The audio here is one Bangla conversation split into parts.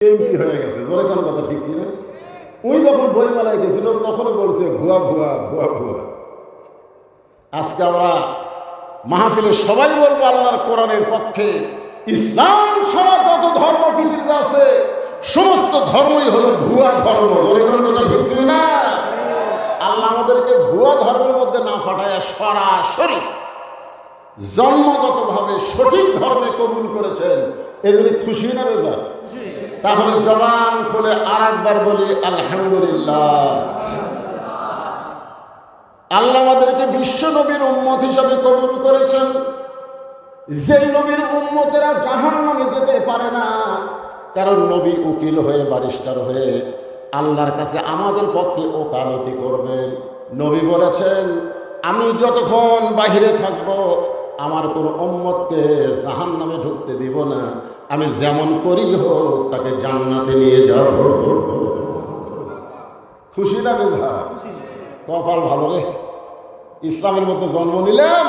এমপি হয়ে গেছে, জোরে কোন কথা ঠিক কিনা? ওই যখন বইমেলায় গেছিল তখনও বলছে ভুয়া ভুয়া ভুয়া ভুয়া। আজকে আমরা মাহফিলে সবাই বলবো আল্লাহর কোরআনের পক্ষে। ইসলাম ছাড়া যত ধর্ম পৃথিবীতে আছে সমস্ত ধর্মই হলো ভুয়া ধর্ম, জোরে কোন কথা ঠিক কিনা? আল্লাহ আমাদেরকে ভুয়া ধর্মের মধ্যে না ফাটায় সরাসরি জন্মগতভাবে সঠিক ধর্মে কবুল করেছেন। এজন্য খুশি না বেজার? তাহলে জবান খুলে আর একবার বলি আলহামদুলিল্লাহ। আল্লাহ আমাদেরকে বিশ্ব নবীর উম্মত হিসাবে কবুল করেছেন। যেই নবীর উম্মতেরা জাহান্নামে যেতে পারে না, কারণ নবী উকিল হয়ে ব্যারিস্টার হয়ে আল্লাহর কাছে আমাদের পক্ষে ওকালতি করবেন। নবী বলেছেন, আমি যতক্ষণ বাহিরে থাকব আমার কোনো উম্মতকে জাহান্নামে ঢুকতে দিব না, আমি যেমন করি হোক তাকে জান্নাতে নিয়ে যাব। খুশি না বেজার? কপাল ভালো রে, ইসলামের মধ্যে জন্ম নিলাম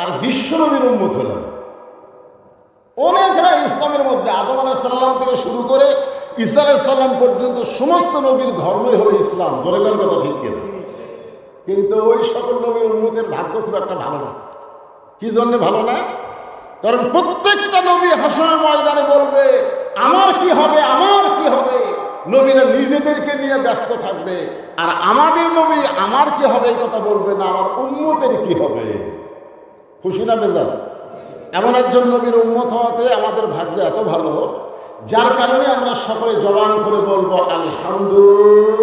আর বিশ্ব নবীর উম্মত হলাম। অনেকরা ইসলামের মধ্যে আদম আলাইহিস সালাম থেকে শুরু করে ঈসা আলাইহিস সালাম পর্যন্ত সমস্ত নবীর ধর্মই হলো ইসলাম, জোরে কোন কথা ঠিক কিনা? কিন্তু ওই সকল নবীর উম্মতের ভাগ্য খুব একটা ভালো না। কি জন্য ভালো না? কারণ প্রত্যেকটা নবী হাসরের ময়দানে বলবে আমার কি হবে, আমার কি হবে। নবীরা নিজেদেরকে নিয়ে ব্যস্ত থাকবে, আর আমাদের নবী আমার কি হবে এই কথা বলবে না, আমার উম্মতের কি হবে। খুশি না বেজার? এমন একজন নবীর উম্মত হওয়াতে আমাদের ভাগ্য এত ভালো, যার কারণে আমরা সকলে জবান করে বলবো আলহামদুলিল্লাহ।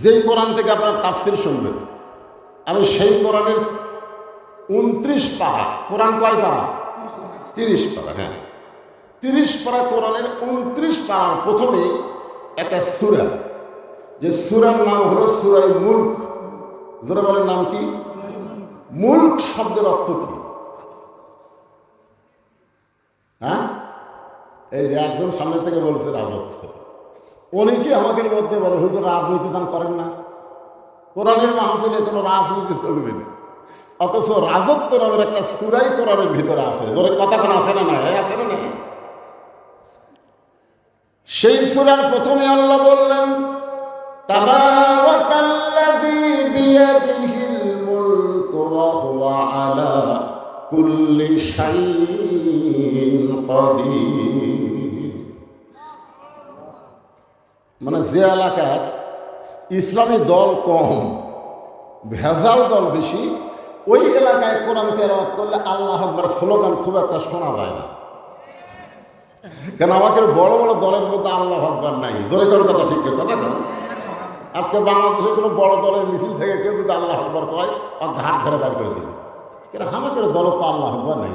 যেই কোরআন থেকে আপনার তাফসীর শুনবেন, আমি সেই কোরআনের 29 পারা, কোরআন কয় পারা? 30 পারা। হ্যাঁ, 30 পারা কোরআনের 29 পারার প্রথমে একটা সূরা, যে সূরার নাম হলো সূরা মুলক। যারা বলেন নাম কি? মুলক শব্দের অর্থ কি? হ্যাঁ, এই যে একজন সামনে থেকে বলছে রাজত্ব। অনেকে আমাদের মধ্যে বলে হুজুর রাজনীতি দান করেন না, কোরআনের মাহফিলে কোনো রাজনীতি চলবে না। অথচ রাজত্ব নামের একটা সূরাই কোরআনের ভিতরে আছে। ধরে কথা কোন আছে না? না আছে না? সেই সূরার প্রথমে আল্লাহ বললেন তাবারাকাল্লাযী বিয়াদিহিল মুলকু ওয়া হুয়া আলা কুল্লি শাইইন কাদির। মানে যে এলাকায় ইসলামী দল কম, ভেজাল দল বেশি, ওই এলাকায় কোরআন তেলাওয়াত করলে আল্লাহু আকবার স্লোগান খুব একটা শোনা যায় না। কেন? আমাদের বড় বড় দলের মধ্যে আল্লাহু আকবার নাই। জোরে কোন কথা ঠিক কথা কন। আজকে বাংলাদেশে কোনো বড় দলের মিছিল থেকে কেউ যদি আল্লাহু আকবার কয়, আর ঘাট ধরে বার করে দিল। কেন? আমাদের দল তো আল্লাহু আকবার নাই।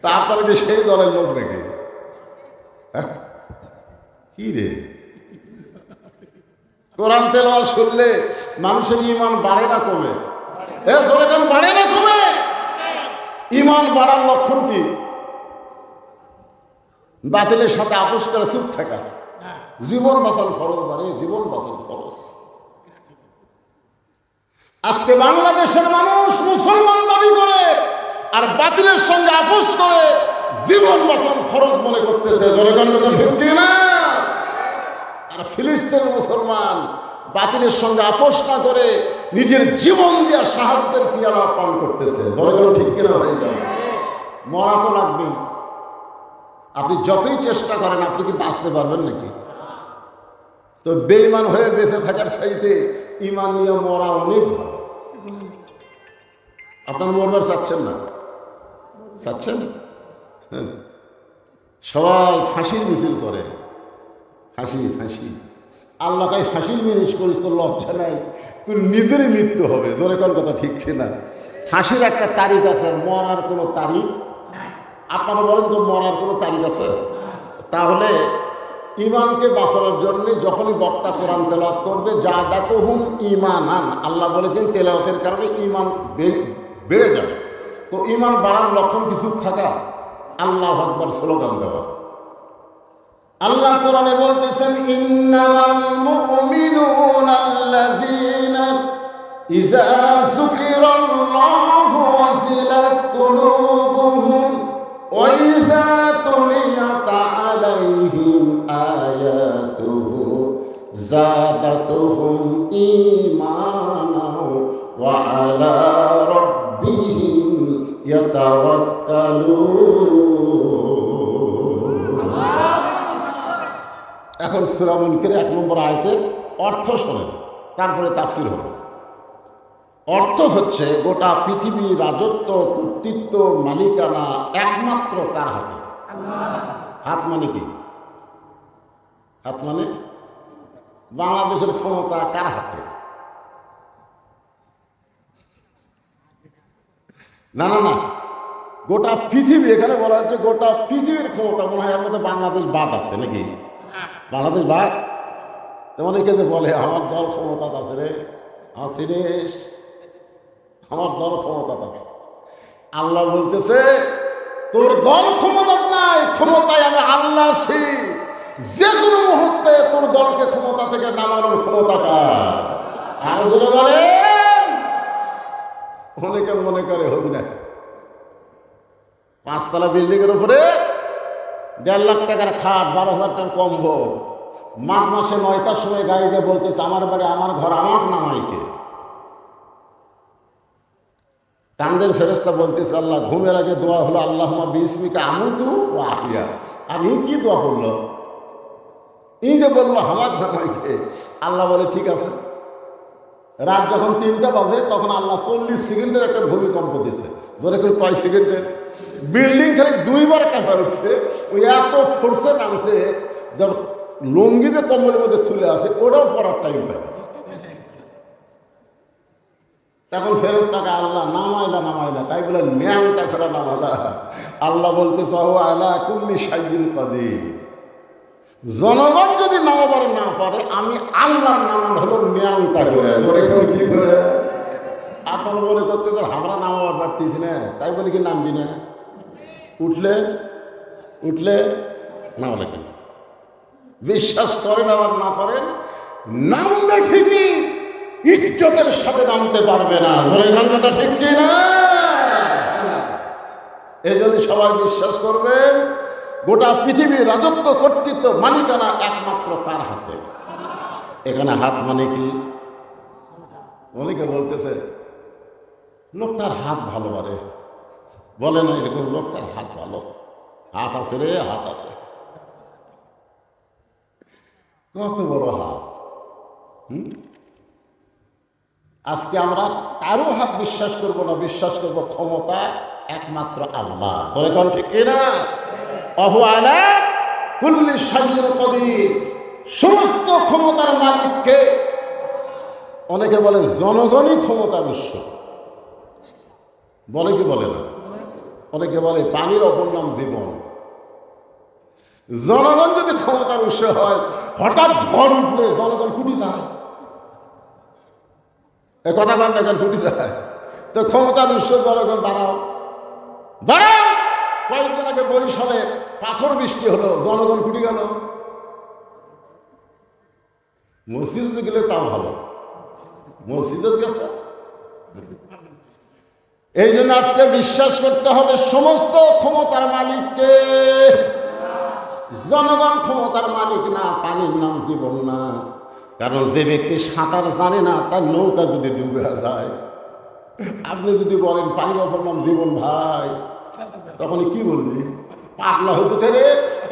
তা আপনারা কি সেই দলের লোক নাকি? কি রে, কোরআন তেলাওয়াত শুনলে মানুষের ঈমান বাড়ে না কমে? ধরে কেন বাড়ে না কমে? ঈমান বাড়ার লক্ষণ কি? বাতিলের সাথে আপোষ করে চুপ থাকা। জীবন বাঁচানো ফরজ বাড়ে, জীবন বাঁচানো ফরজ। আজকে বাংলাদেশের মানুষ মুসলমান দাবি করে আর বাতিলের সঙ্গে আপোষ করে জীবন বাঁচানো ফরজ মনে করতেছে। জনগণ ঠিক কিনা? আর ফিলিস্তিনের মুসলমান বাতিলের সঙ্গে আপোষ না করে নিজের জীবন দিয়ে শাহাদাতের পিয়ালা পান করতেছে। জনগণ ঠিক কিনা? ভাই, মরা তো লাগবে। আপনি যতই চেষ্টা করেন, আপনি কি বাঁচতে পারবেন নাকি? তো বেঈমান হয়ে বেঁচে থাকার চাইতে ঈমান নিয়ে মরা অনেক ভালো। আপনার মরবার চাচ্ছেন না? চাচ্ছেন? সবাই ফাঁসির মিছিল করে, ফাঁসি ফাঁসি। আল্লাহ তাই ফাঁসির মিছিল করিস, তোর লজ্জা নাই? তোর নিজেরই মৃত্যু হবে। জোরে কোন কথা ঠিক কিনা? ফাঁসির একটা তারিখ আছে, মরার কোনো তারিখ? আপনারা বলেন তো, মরার কোনো তারিখ আছে? তাহলে ঈমানকে বাঁচানোর জন্য যখনই বক্তা কোরআন তেলাওয়াত করবে, জাদাতুহুম ঈমানান, আল্লাহ বলেছেন তেলাওয়াতের কারণে ঈমান বেড়ে যাবে। তো ঈমান বাড়ার লক্ষণ কিছু থাকা, আল্লাহু আকবার স্লোগান দেওয়া। আল্লাহ কোরআনে বলতেছেন ইন্নামাল মুমিনুনা আল্লাযীনা ইযা যুকিরাল্লাহু ওয়াজিলাত কুলুবুহুম ওয়া ইযা زادتهم إيمانا وعلى ربهم يتوكلون। এখন সূরা মুলকের 1 নম্বর আয়াতের অর্থ শোনেন, তারপরে তাফসীর হবে। অর্থ হচ্ছে গোটা পৃথিবীর রাজত্ব, কর্তৃত্ব, মালিকানা একমাত্র কার হাতে? হাত মানে কি? হাত মানে বাংলাদেশের ক্ষমতা কার হাতে? না না না, গোটা পৃথিবী, এখানে বলা হচ্ছে গোটা পৃথিবীর ক্ষমতা। মনে হয় এর মধ্যে বাংলাদেশ বাদ আছে নাকি? বাংলাদেশ বাদ? অনেকে যে বলে আমার দল ক্ষমতা আছে রে, আমার চিনিস, আমার দল ক্ষমতা আছে। আল্লাহ বলতেছে তোর দল ক্ষমতা নাই, ক্ষমতায় আমি আল্লাহ আছি। যে কোনো মুহূর্তে তোর দলকে ক্ষমতা থেকে নামানোর ক্ষমতা কার? আর জোরে বলেন। অনেকে মনে করে হবি না, 5 তলা বিল্ডিং এর উপরে 1.5 লাখ টাকার খাট, 12,000 টাকার কম্বল, মাঘ মাসে 9টার সময় গাড়িতে বলতেছে আমার বাড়ি, আমার ঘর, আমার নামাইকে। কান্দের ফেরেশতা বলতেছে আল্লাহ, ঘুমের আগে দোয়া হলো আল্লাহুম্মা বিসমিকা আমুতু ওয়া আহইয়া। আর এই কি দোয়া করলো? এই যে বললো আমার নামাইকে। আল্লাহ বলে ঠিক আছে। রাত যখন 3টা বাজে তখন আল্লাহ 40 সেকেন্ডের একটা ভূমিকম্প দিয়েছে। ধরে কেউ কয় সেকেন্ডের? বিল্ডিং খালি 2 বার কাঁপা উঠছে। ওই এত ফোর্সে নামছে, যার লুঙ্গি যে কম্বলের মধ্যে খুলে আছে ওটাও পরার টাইম পায়। তখন ফেরেশতাকে আল্লাহ নামাইলা, তাই বলে ন্যাংটা করে নামালা। আল্লাহ বলতে চাও আলা কুল্লি শাইইন কাদির। জনগণ যদি নামাবার না পারে, আমি আল্লাহর নামান হলো ন্যাংটা করে। ধরে কেউ কি করে? আপনার মনে করতে তোর আমরা নামাবার পারতেছি না, তাই বলে কি নামবি না? উঠলে নামালে কেন? বিশ্বাস করেন আবার না করেন, নামবে ঠিকই, ইজ্জতের সাথে নামতে পারবে না। ধরে কথা ঠিক কি না? এই জন্য সবাই বিশ্বাস করবেন গোটা পৃথিবীর রাজত্ব, কর্তৃত্ব, মালিকানা একমাত্র কার হাতে? এখানে হাত মানে কি? অনেকে বলতেছে লোকটার হাত ভালো, বারে বলে না এরকম, লোকটার হাত ভালো, হাত আছে রে, হাত আছে। কত বড় হাত! আজকে আমরা কারো হাত বিশ্বাস করব না, বিশ্বাস করব ক্ষমতা একমাত্র আল্লাহ। ধরে কোন ঠিক কিনা? ওয়া আলা কুল্লি শাইইন কাদির। সমস্ত ক্ষমতার মালিককে। অনেকে বলে জনগণই ক্ষমতার উৎস, বলে কি বলে না? অনেকে বলে পানির অপর নাম জীবন। জনগণ যদি ক্ষমতার উৎস হয়, হঠাৎ ঝড় উঠলে জনগণ কুটি যায়। এ কথা কন না, কুটি যায়। তো ক্ষমতার উৎস জনগণ বাড়াও। কয়েকদিন আগে বরিশালে পাথর বৃষ্টি হলো, জনগণ কুটি গেল। মসজিদে গেলে তাও ভালো, মসজিদে গেছে। এই জন্য আজকে বিশ্বাস করতে হবে সমস্ত ক্ষমতার মালিককে। জনগণ ক্ষমতার মালিক না, পানির নাম জীবন না। কারণ যে ব্যক্তি সাঁতার জানে না, তার নৌকা যদি ডুবে যায়, আপনি যদি বলেন পানির অপর নাম জীবন ভাই, তখন কি বলবি? পাগলা হতে পেরে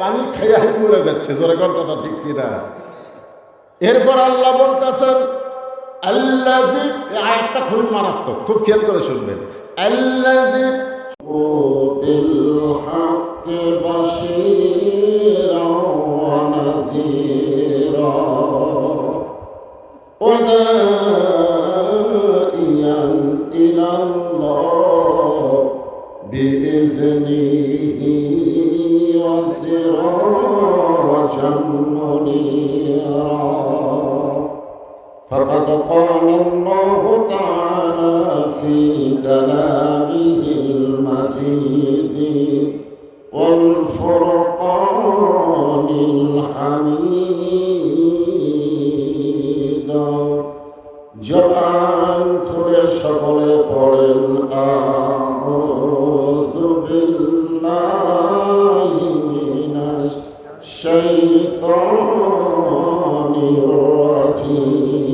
পানি খেয়ে মরে যাচ্ছে। জোরে কর কথা ঠিক কিনা? এরপর আল্লাহ বলতেছেন আল্লাযী, এই আয়াতটা খুবই মারাত্মক, খুব খেয়াল করে শুনবেন। আল্লাযী বিল হাক্কি বাশীরা ওয়া নাযীরা ওয়া দাঈয়ান ইলাল্লাহ বিইজনিহি ওয়া সিরাজাম মুনীরা। فقد قال الله تعالى في كلامه المجيد والفرقان الحميد। জবান খুলে সকলে পড়েন আউযু বিল্লাহি মিনাশ শাইতানির রাজিম।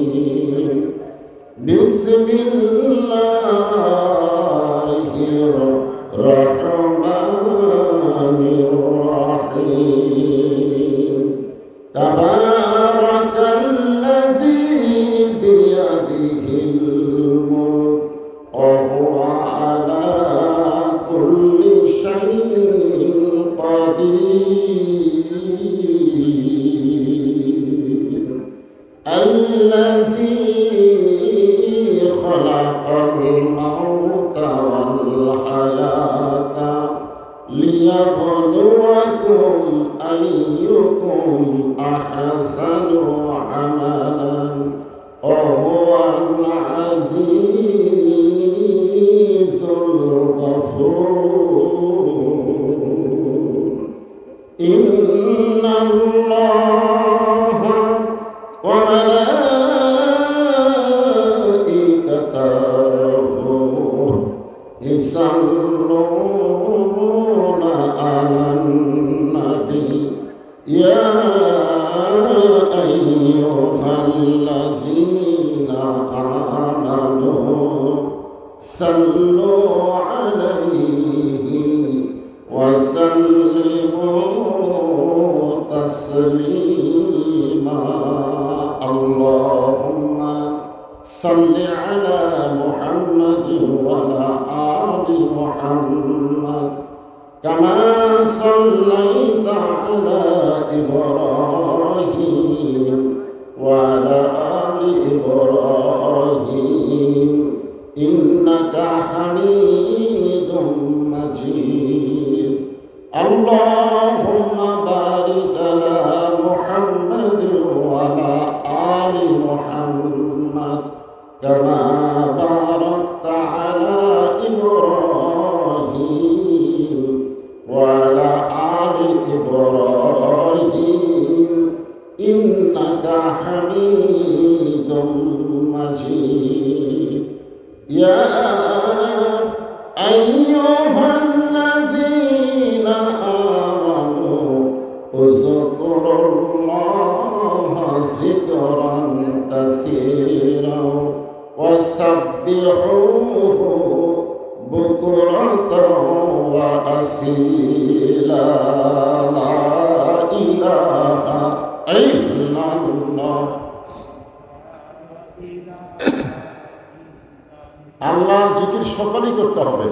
أيكم أحسن عملا وهو العزيز الغفور إن الله وملائكته يصلون على النبي يا أيها الذين آمنوا صلوا عليه وسلموا تسليما اللهم صل على محمد وعلى آل محمد كما صليت على إبراهيم وعلى آل إبراهيم إنك حميد مجيد اللهم بارك على محمد وعلى آل محمد كما باركت على إبراهيم وعلى آل إبراهيم إنك حميد مجيد يا أيها الذين آمنوا اذكروا الله ذكرا كثيرا وسبحوه بكرة وأصيلا لا إله إلا الله আল্লাহর জিকির সকলেই করতে হবে।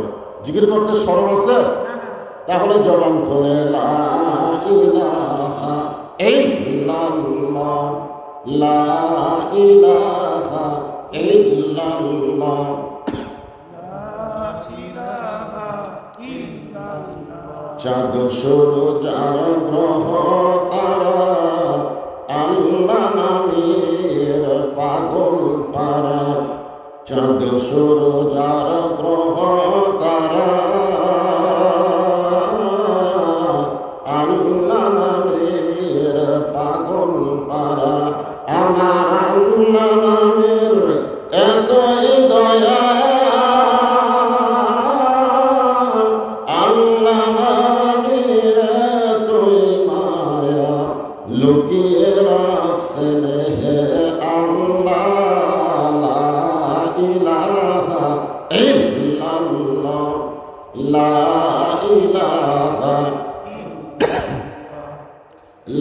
জিকির করতে শরম আছে? তাহলে জবান খুলে লা ইলাহা ইল্লাল্লাহ লা ইলাহা ইল্লাল্লাহ চাঁদ সূরজ আর গ্রহ তারা আল্লাহ নামের পাগল পারা চাঁদ সূরজ আর গ্রহ তারা আল্লাহ নামের পাগল পারা আমার আল্লাহ নামের এতই দয়া আল্লাহ নামের এতই মায়া লুকিয়ে রাখছেন হে আল্লাহ লা ইলাহা ইল্লাল্লাহ লা ইলাহা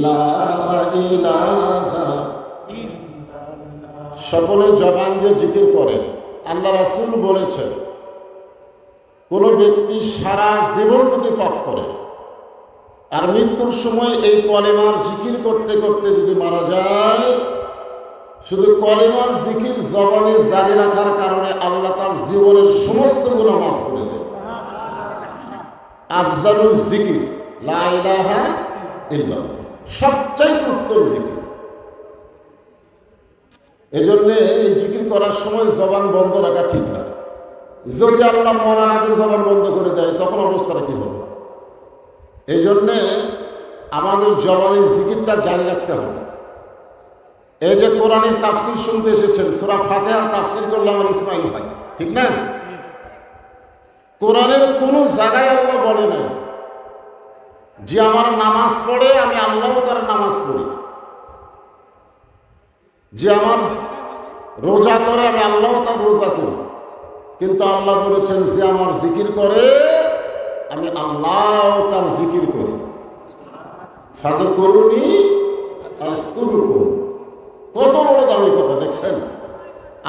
লা ইলাহা সকলে জবান দিয়ে জিকির করেন। আল্লাহ রাসূল বলেছেন কোন ব্যক্তি সারা জীবন যদি পাপ করে আর মৃত্যুর সময় এই কলেমার জিকির করতে করতে যদি মারা যায়, শুধু কলেমার জিকির জবানে জারি রাখার কারণে আল্লাহ তার জীবনের সমস্ত গুনাহ মাফ করে দেন। আফজালুল জিকির লা ইলাহা ইল্লাল্লাহ, সবচাইতে উত্তম জিকির। এজন্য এই জিকির করার সময় জবান বন্ধ রাখা ঠিক না। যদি আল্লাহ মরার আগে জবান বন্ধ করে দেয় তখন অবস্থাটা কি হবে? এই জন্যে আমাদের জবানের জিকিরটা জারি রাখতে হবে। এই যে কোরআনের তাফসির শুনতে এসেছেন, সূরা ফাতিহার তাফসির করলো আমার ইসমাইল ভাই, ঠিক না? কোরআনের কোন জায়গায় আল্লাহ বলে নাই যে আমার নামাজ পড়ে আমি আল্লাহ তার নামাজ পড়ি, যে আমার রোজা করে আমি আল্লাহ তার রোজা করি। কিন্তু আল্লাহ বলেছেন যে আমার জিকির করে আমি আল্লাহ তার জিকির করি। ফাযকুরুনি আযকুরুকুম, কত বড় দামি কথা দেখছেন।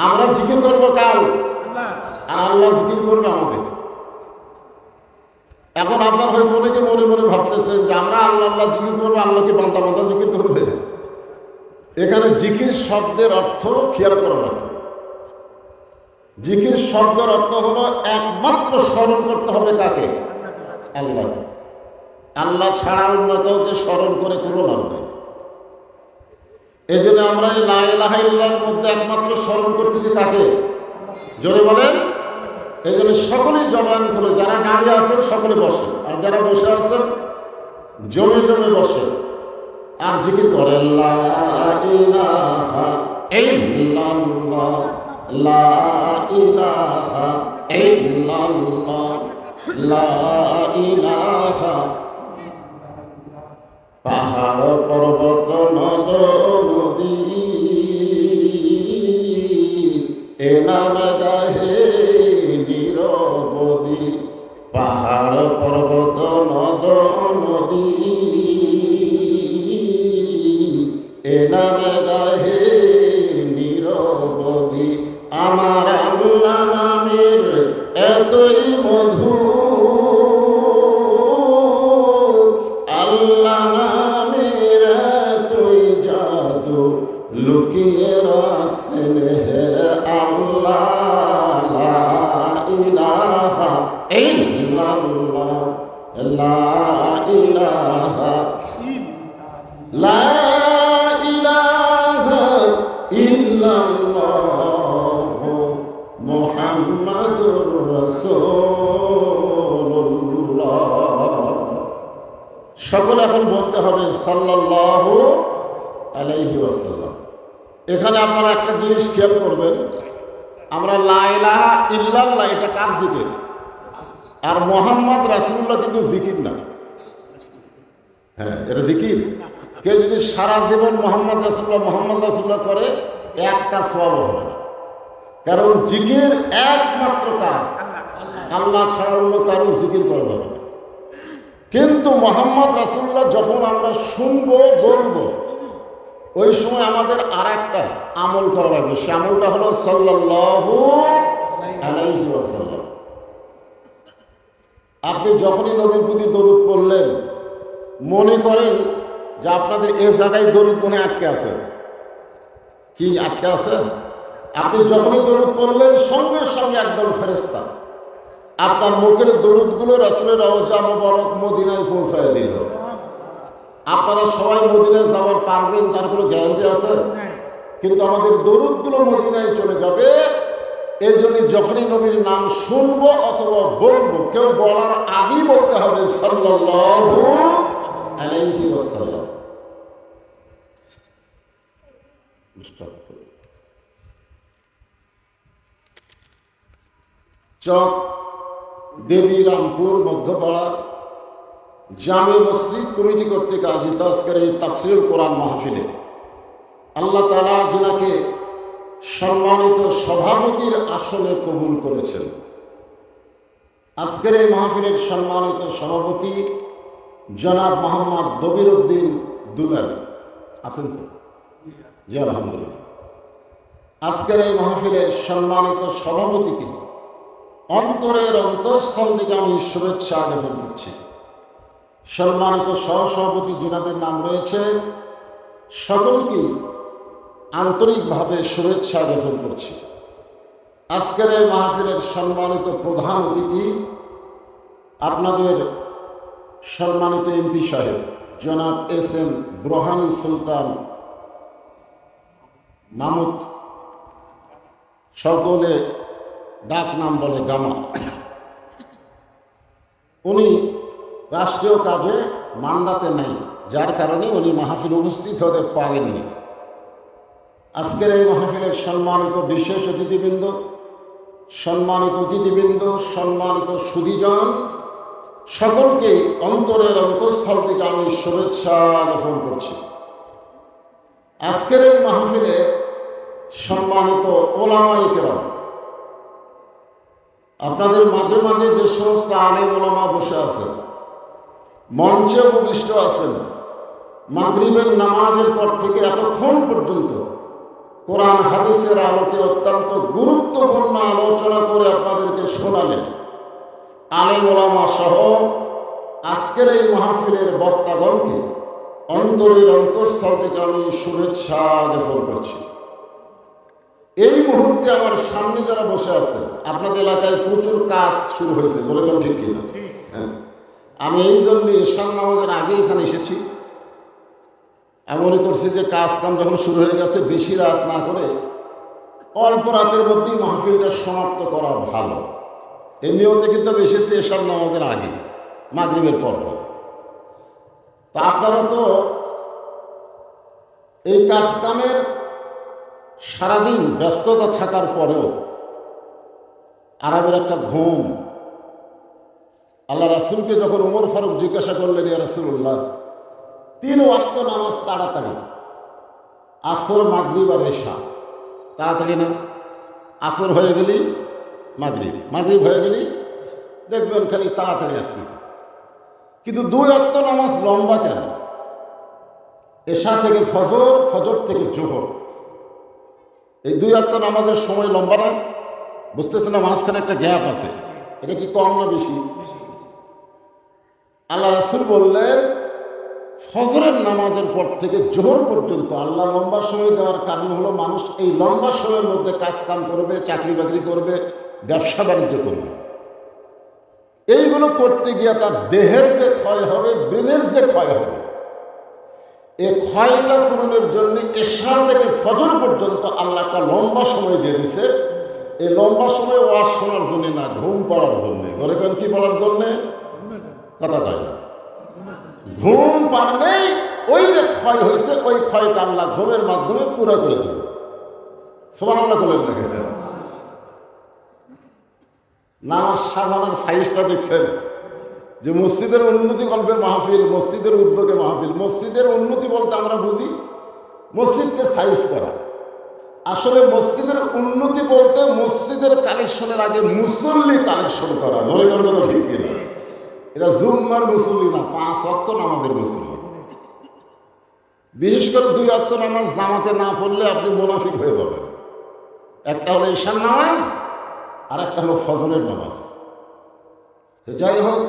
আমরা জিকির করবো কাল আর আল্লাহ জিকির করবে আমাদের। এখন আপনার হয়তো অনেকে মনে মনে ভাবতেছেন যে আমরা আল্লাহ আল্লাহ জিকির করবো, আল্লাহকে বান্দা বান্দা জিকির করবে। এখানে জিকির শব্দের অর্থ খেয়াল করা লাগবে। জিকির শব্দের অর্থ হলো একমাত্র স্মরণ করতে হবে কাকে? আল্লাহকে। আল্লাহ ছাড়া অন্য কাউকে স্মরণ করে কোনো লাভ নেই। এই জন্য আমরা এই লা ইলাহা ইল্লাল্লাহর মধ্যে একমাত্র স্মরণ করতেছি কাকে? জোরে বলেন। এই জন্য সকলেই জবান খুলে, যারা দাঁড়িয়ে আছেন সকলে বসে, আর যারা বসে আছেন জমে জমে বসে আর জিকির করেন লা ইলাহা ইল্লাল্লাহ, লা ইলাহা ইল্লাল্লাহ, লা ইলাহা। পাহাড় পর্বত নদ নদী এ নামে গাহে নিরবধি। পাহাড় পর্বত নদ নদী এ নামে গাহে নিরবধি। আমার আল্লাহ নামের এতই মধু, আল্লাহ নামের এতই জাদু, লুকিয়ে রাখছেন হে আল্লাহ। লা ইলাহা ইল্লাল্লাহ, লা ইলাহা, লা ইলাহা ইল্লাল্লাহ মুহাম্মাদুর রাসূলুল্লাহ। সকলে এখন বলতে হবে সাল্লাল্লাহু আলাইহি ওয়াসাল্লাম। এখানে আপনারা একটা জিনিস খেয়াল করবেন, আমরা লা ইলাহা ইল্লাল্লাহ এটা কার জিকির? আর মুহাম্মদ রাসূলুল্লাহ কিন্তু জিকির না। হ্যাঁ, এটা জিকির। কেউ যদি সারা জীবন মোহাম্মদ রাসূলুল্লাহ করে একটা সওয়াব হবে না, কারণ জিকির একমাত্র কার? আল্লাহ ছাড়া অন্য কারো জিকির করা যাবে না। কিন্তু মোহাম্মদ রাসূলুল্লাহ যখন আমরা শুনবো বলবো, ওই সময় আমাদের আর একটা আমল করা লাগবে। সে আমলটা হলো সাল্লাল্লাহু আলাইহি ওয়াসাল্লাম। আপনি যখনই নবীর প্রতি দরুদ পড়লেন, মনে করেন যে আপনাদের এ জায়গায় দরুদ মনে আটকে আছে। কি আটকে আছে? আপনি যখনই দরুদ পড়লেন সঙ্গে সঙ্গে একদল ফেরেশতা আপনার মুখের দরুদগুলো রাসূলের রওজা মুবারক মদিনায় পৌঁছায় দিল। আপনারা সবাই মদিনায় যাওয়ার পারবেন তার কোনো গ্যারান্টি আছে? কিন্তু আমাদের দরুদগুলো মদিনায় চলে যাবে। এই জন্য যখনই নবীর নাম শুনবো অথবা বলবো, কেউ বলার আগেই বলতে হবে সাল্লাল্লাহু আলাইহি ওয়াসাল্লাম। চক দেবীরামপুর মধ্যপাড়া জামে মসজিদ কমিটি কর্তৃক আয়োজিত আজকের এই তাফসীরুল কোরআন মাহফিলে আল্লাহ তাআলা যিনাকে সম্মানিত সভাপতির আসনে কবুল করেছেন, আজকের এই মাহফিলের সম্মানিত সভাপতি জনাব মোহাম্মদ দবির উদ্দিন দুলাল আছেন তো? জি আলহামদুলিল্লাহ। আজকের এই মাহফিলের সম্মানিত সভাপতিকে অন্তরের অন্তঃস্থল থেকে আমি শুভেচ্ছা জ্ঞাপন করছি। সম্মানিত সহসভাপতি যিনাদের নাম রয়েছে সকলকে আন্তরিকভাবে শুভেচ্ছা জ্ঞাপন করছি। আজকের এই মাহফিলের সম্মানিত প্রধান অতিথি আপনাদের সম্মানিত এমপি সাহেব জনাব এস.এম. বুরহানুল সুলতান মাহমুদ, সকলে ডাক নাম বলে গামা। উনি রাষ্ট্রীয় কাজে মান্দাতে নেই, যার কারণে উনি মাহফিল উপস্থিত হতে পারেননি। আজকের এই মাহফিলের সম্মানিত বিশেষ অতিথিবৃন্দ, সম্মানিত সুধীজন, সকলকে অন্তরের অন্তঃস্থল থেকে আমি শুভেচ্ছা জ্ঞাপন করছি। আজকের এই মাহফিলে সম্মানিত ওলামায়ে কেরাম, আপনাদের মাঝে মাঝে যে সমস্ত আলেম ওলামা বসে আছেন, মঞ্চে উপবিষ্ট আছেন, মাগরিবের নামাজের পর থেকে এতক্ষণ পর্যন্ত কোরআন হাদিসের আলোকে অত্যন্ত গুরুত্বপূর্ণ আলোচনা করে আপনাদেরকে শোনালেন। আলেম ওলামা সহ আজকের এই মাহফিলের বক্তাগণকে অন্তরের অন্তঃস্থল থেকে আমি শুভেচ্ছা জ্ঞাপন করছি। এই মুহূর্তে আমার সামনে যারা বসে আছে, আপনাদের এলাকায় প্রচুর কাজ শুরু হয়েছে, বলে ঠিক কিনা? হ্যাঁ, আমি এই জন্য ঈশান নামাজের আগে এখানে এসেছি। আমি মনে করছি যে কাজ কাম যখন শুরু হয়ে গেছে বেশি রাত না করে অল্প রাতের মধ্যেই মাহফিলটা সমাপ্ত করা ভালো। এই নিয়তে কিন্তু আমি এসেছি ঈশান নামাজের আগে, মাগরিবের পর। তা আপনারা তো এই কাজ কামের সারাদিন ব্যস্ততা থাকার পরেও আরবের একটা ঘুম। আল্লাহ রাসূলকে যখন ওমর ফারুক জিজ্ঞাসা করলেন, ইয়া রাসূলুল্লাহ, 3 ওয়াক্ত নামাজ তাড়াতাড়ি, আসর মাগরিব আর এশা, তাড়াতাড়ি না? আসর হয়ে গেলেই মাগরিব, মাগরিব হয়ে গেলেই দেখবেন খালি তাড়াতাড়ি আসতেছে। কিন্তু 2 ওয়াক্ত নামাজ লম্বা কেন? এশা থেকে ফজর, ফজর থেকে জোহর, এই 2 ওয়াক্ত নামাজের সময় লম্বা না? বুঝতেছে না? মাঝখানে একটা গ্যাপ আছে। এটা কি কম না বেশি? আল্লাহ রাসূল বললেন, ফজরের নামাজের পর থেকে জোহর পর্যন্ত আল্লাহ লম্বা সময় দেওয়ার কারণ হলো মানুষ এই লম্বা সময়ের মধ্যে কাজ কাম করবে, চাকরি বাকরি করবে, ব্যবসা বাণিজ্য করবে। এইগুলো করতে গিয়ে তার দেহের যে ক্ষয় হবে, ব্রেনের যে ক্ষয় হবে, এই ক্ষয়টা পূরণের জন্য এশা থেকে ফজর পর্যন্ত আল্লাহ একটা লম্বা সময় দিয়ে দিছে। এই লম্বা সময় ওয়াজ শোনার জন্য না, ঘুম পড়ার জন্যে। ধরে কেন কি বলার জন্যে? কথা কয় না। ঘুম পারলেই ওই যে ক্ষয় হয়েছে, ওই ক্ষয়টা আল্লাহ ঘুমের মাধ্যমে পুরো করে দেবে। সুবহানাল্লাহ বলেন নাকি? নামাজ সাজানোর সাইজটা দেখছেন যে মসজিদের উন্নতি কল্পে মাহফিল, মসজিদের উদ্যোগে মাহফিল। মসজিদের উন্নতি বলতে আমরা বুঝি মসজিদকে সাইজ করা। আসলে মসজিদের উন্নতি বলতে মসজিদের কালেকশনের আগে মুসল্লি কালেকশন করা। ধরে গেল কথা ঠিক কিনা? এটা জুম্মার মুসল্লি না, 5 ওয়াক্ত নামাজের মুসল্লি। বিশেষ করে 2 ওয়াক্ত নামাজ জামাতে না পড়লে আপনি মুনাফিক হয়ে যাবেন। একটা হলো ঈশার নামাজ আর একটা হলো ফজরের নামাজ। তো যাই হোক,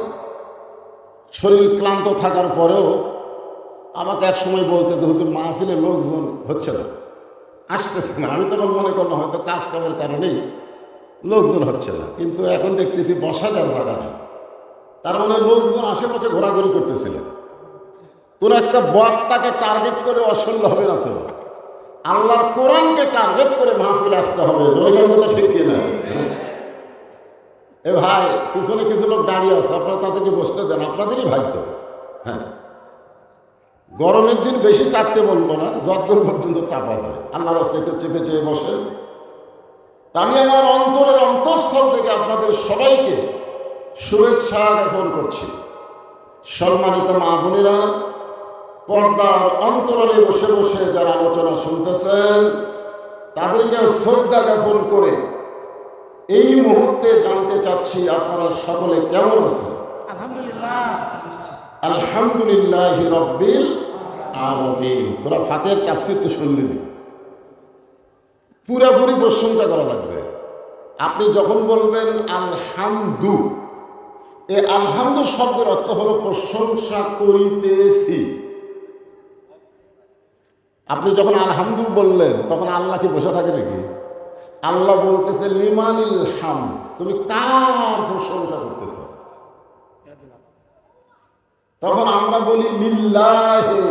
শরীর ক্লান্ত থাকার পরেও আমাকে এক সময় বলতে যে হুজুর মাহফিলে লোকজন হচ্ছে না, আসতেছে না। আমি তখন মনে করলাম হয়তো কাজ কামের কারণেই লোকজন হচ্ছে না, কিন্তু এখন দেখতেছি বসার জায়গা নেই। তার মানে লোকজন আশেপাশে ঘোরাঘুরি করতেছিলেন। কোন একটা বক্তাকে টার্গেট করে অসল্য হবে না তো, আল্লাহর কোরআনকে টার্গেট করে মাহফিল আসতে হবে। জোরের কথা ঠিক কিনা? এ ভাই, পিছনে কিছু লোক দাঁড়িয়ে আছে, আপনারা তাদেরকে বসতে দেন, আপনাদেরই ভাই তো। হ্যাঁ, গরমের দিন বেশি চাপতে বলবো না, যতদূর পর্যন্ত চাপা যায় আল্লাহর রাস্তায় চেপে চেয়ে বসেন। আমি আমার অন্তরের অন্তঃস্থল থেকে আপনাদের সবাইকে শুভেচ্ছা জ্ঞাপন করছি। সম্মানিত মা বোনেরা, পর্দার অন্তরালে বসে বসে যারা আলোচনা শুনতেছেন, তাদেরকে শ্রদ্ধা জ্ঞাপন করে এই মুহূর্তে জানতে চাচ্ছি আপনারা সকলে কেমন আছেন? আলহামদুলিল্লাহ রব্বিল আলামিন। সূরা ফাতিহার তাফসীর তো শুনলেন, পুরোপুরি প্রশংসা করা লাগবে। আপনি যখন বলবেন আলহামদু, এই আলহামদু শব্দের অর্থ হলো প্রশংসা করিতেছি। আপনি যখন আলহামদু বললেন তখন আল্লাহ কি বসে থাকে নাকি? আল্লাহ বলতেছে লিমানিল হাম, তুমি কার প্রশংসা করতেছ? তখন আমরা বলি লিল্লাহে,